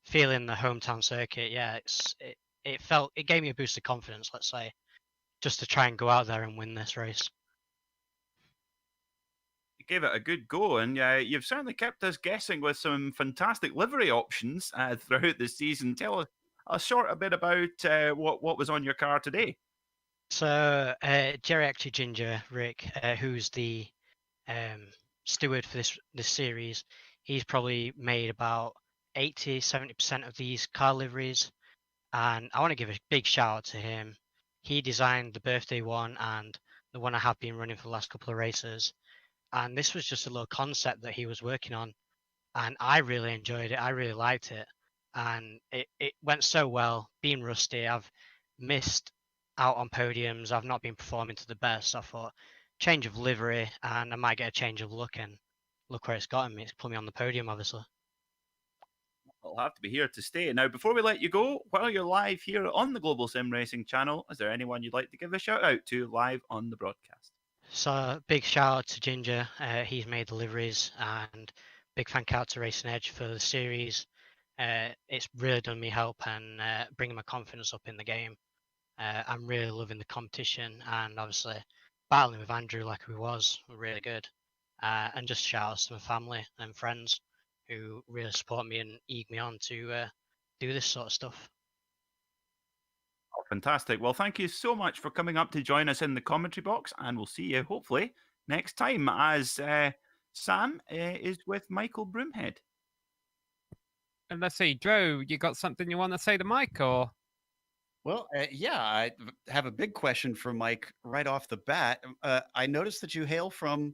feeling the hometown circuit, yeah, it gave me a boost of confidence, let's say, just to try and go out there and win this race. You gave it a good go, and you've certainly kept us guessing with some fantastic livery options throughout the season. Tell us a bit about what was on your car today. So Geriatric Ginger Rick, who's the steward for this series, he's probably made about 80-70% of these car liveries, and I want to give a big shout out to him. He designed the birthday one and the one I have been running for the last couple of races, and this was just a little concept that he was working on, and I really enjoyed it. I really liked it, and it went so well. Being rusty, I've missed out on podiums. I've not been performing to the best. So I thought, change of livery, and I might get a change of look, and look where it's gotten me. It's put me on the podium, obviously. I'll have to be here to stay. Now, before we let you go, while you're live here on the Global Sim Racing channel, is there anyone you'd like to give a shout out to live on the broadcast? So big shout out to Ginger. He's made the liveries, and big thank out to Racing Edge for the series. It's really done me help and bringing my confidence up in the game. I'm really loving the competition, and obviously battling with Andrew like we was really good. and just shout outs to my family and friends who really support me and egg me on to do this sort of stuff. Oh, fantastic. Well, thank you so much for coming up to join us in the commentary box, and we'll see you hopefully next time as Sam is with Michael Broomhead. And let's see, Joe, you got something you want to say to Mike, or? Well, yeah, I have a big question for Mike right off the bat. I noticed that you hail from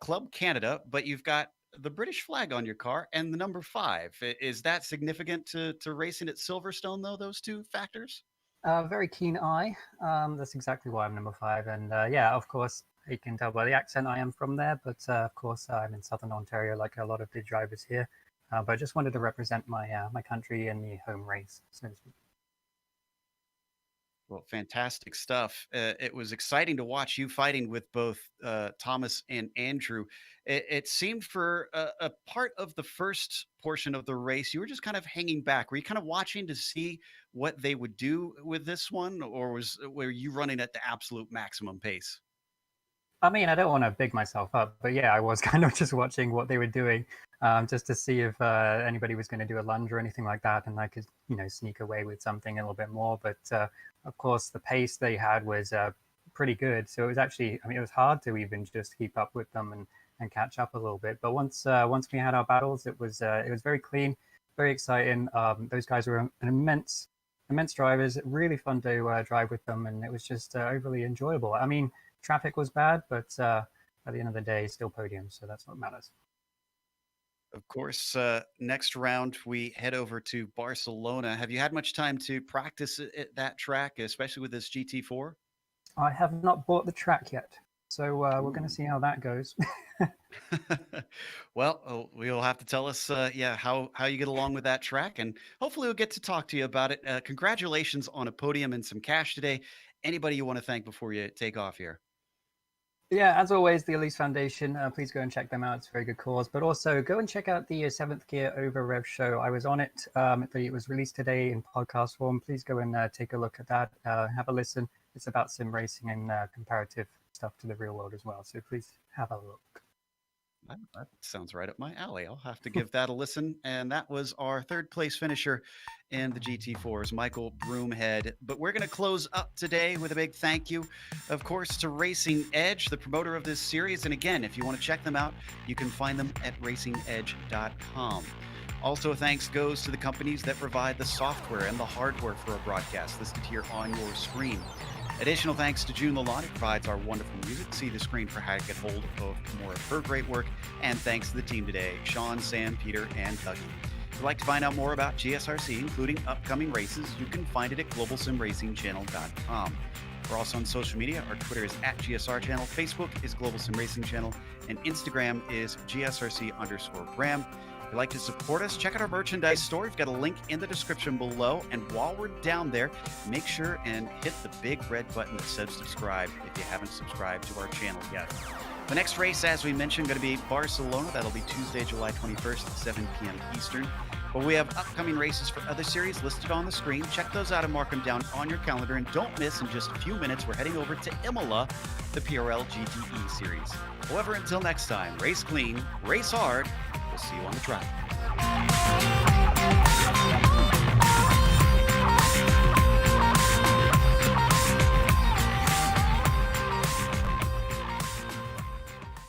Club Canada, but you've got the British flag on your car and the number 5. Is that significant to racing at Silverstone, though, those two factors? Very keen eye. That's exactly why I'm number 5. And yeah, of course, you can tell by the accent I am from there. But of course, I'm in Southern Ontario, like a lot of the drivers here. But I just wanted to represent my my country in the home race, so to speak. Well, fantastic stuff. It was exciting to watch you fighting with both Thomas and Andrew. It seemed for a part of the first portion of the race, you were just kind of hanging back. Were you kind of watching to see what they would do with this one, or were you running at the absolute maximum pace? I mean, I don't want to big myself up, but yeah, I was kind of just watching what they were doing, just to see if anybody was going to do a lunge or anything like that, and I could, sneak away with something a little bit more. But of course, the pace they had was pretty good. So it was actually, I mean, it was hard to even just keep up with them and catch up a little bit. But once we had our battles, it was very clean, very exciting. Those guys were an immense drivers, really fun to drive with them, and it was just overly enjoyable. I mean, traffic was bad, but at the end of the day, still podium, so that's what matters. Of course, next round we head over to Barcelona. Have you had much time to practice at that track, especially with this GT4? I have not bought the track yet, so we're going to see how that goes. Well, you'll have to tell us, how you get along with that track, and hopefully we'll get to talk to you about it. Congratulations on a podium and some cash today. Anybody you want to thank before you take off here? Yeah, as always, the Elise Foundation, please go and check them out. It's a very good cause. But also go and check out the 7th Gear Over Rev show. I was on it. It was released today in podcast form. Please go and take a look at that. Have a listen. It's about sim racing and comparative stuff to the real world as well. So please have a look. That sounds right up my alley. I'll have to give that a listen. And that was our 3rd place finisher in the GT4s, Michael Broomhead. But we're going to close up today with a big thank you, of course, to Racing Edge, the promoter of this series. And again, if you want to check them out, you can find them at racingedge.com. Also, thanks goes to the companies that provide the software and the hardware for a broadcast listed here on your screen. Additional thanks to June Lalonde, who provides our wonderful music. See the screen for how to get hold of more of her great work. And thanks to the team today, Sean, Sam, Peter, and Dougie. If you'd like to find out more about GSRC, including upcoming races, you can find it at globalsimracingchannel.com. We're also on social media. Our Twitter is at GSR Channel, Facebook is Global Sim Racing Channel, and Instagram is GSRC_Graham. If you'd like to support us, check out our merchandise store. We've got a link in the description below. And while we're down there, make sure and hit the big red button that says subscribe if you haven't subscribed to our channel yet. The next race, as we mentioned, going to be Barcelona. That'll be Tuesday, July 21st at 7 p.m. Eastern. But we have upcoming races for other series listed on the screen. Check those out and mark them down on your calendar. And don't miss, in just a few minutes, we're heading over to Imola, the PRL GTE series. However, until next time, race clean, race hard. We'll see you on the track.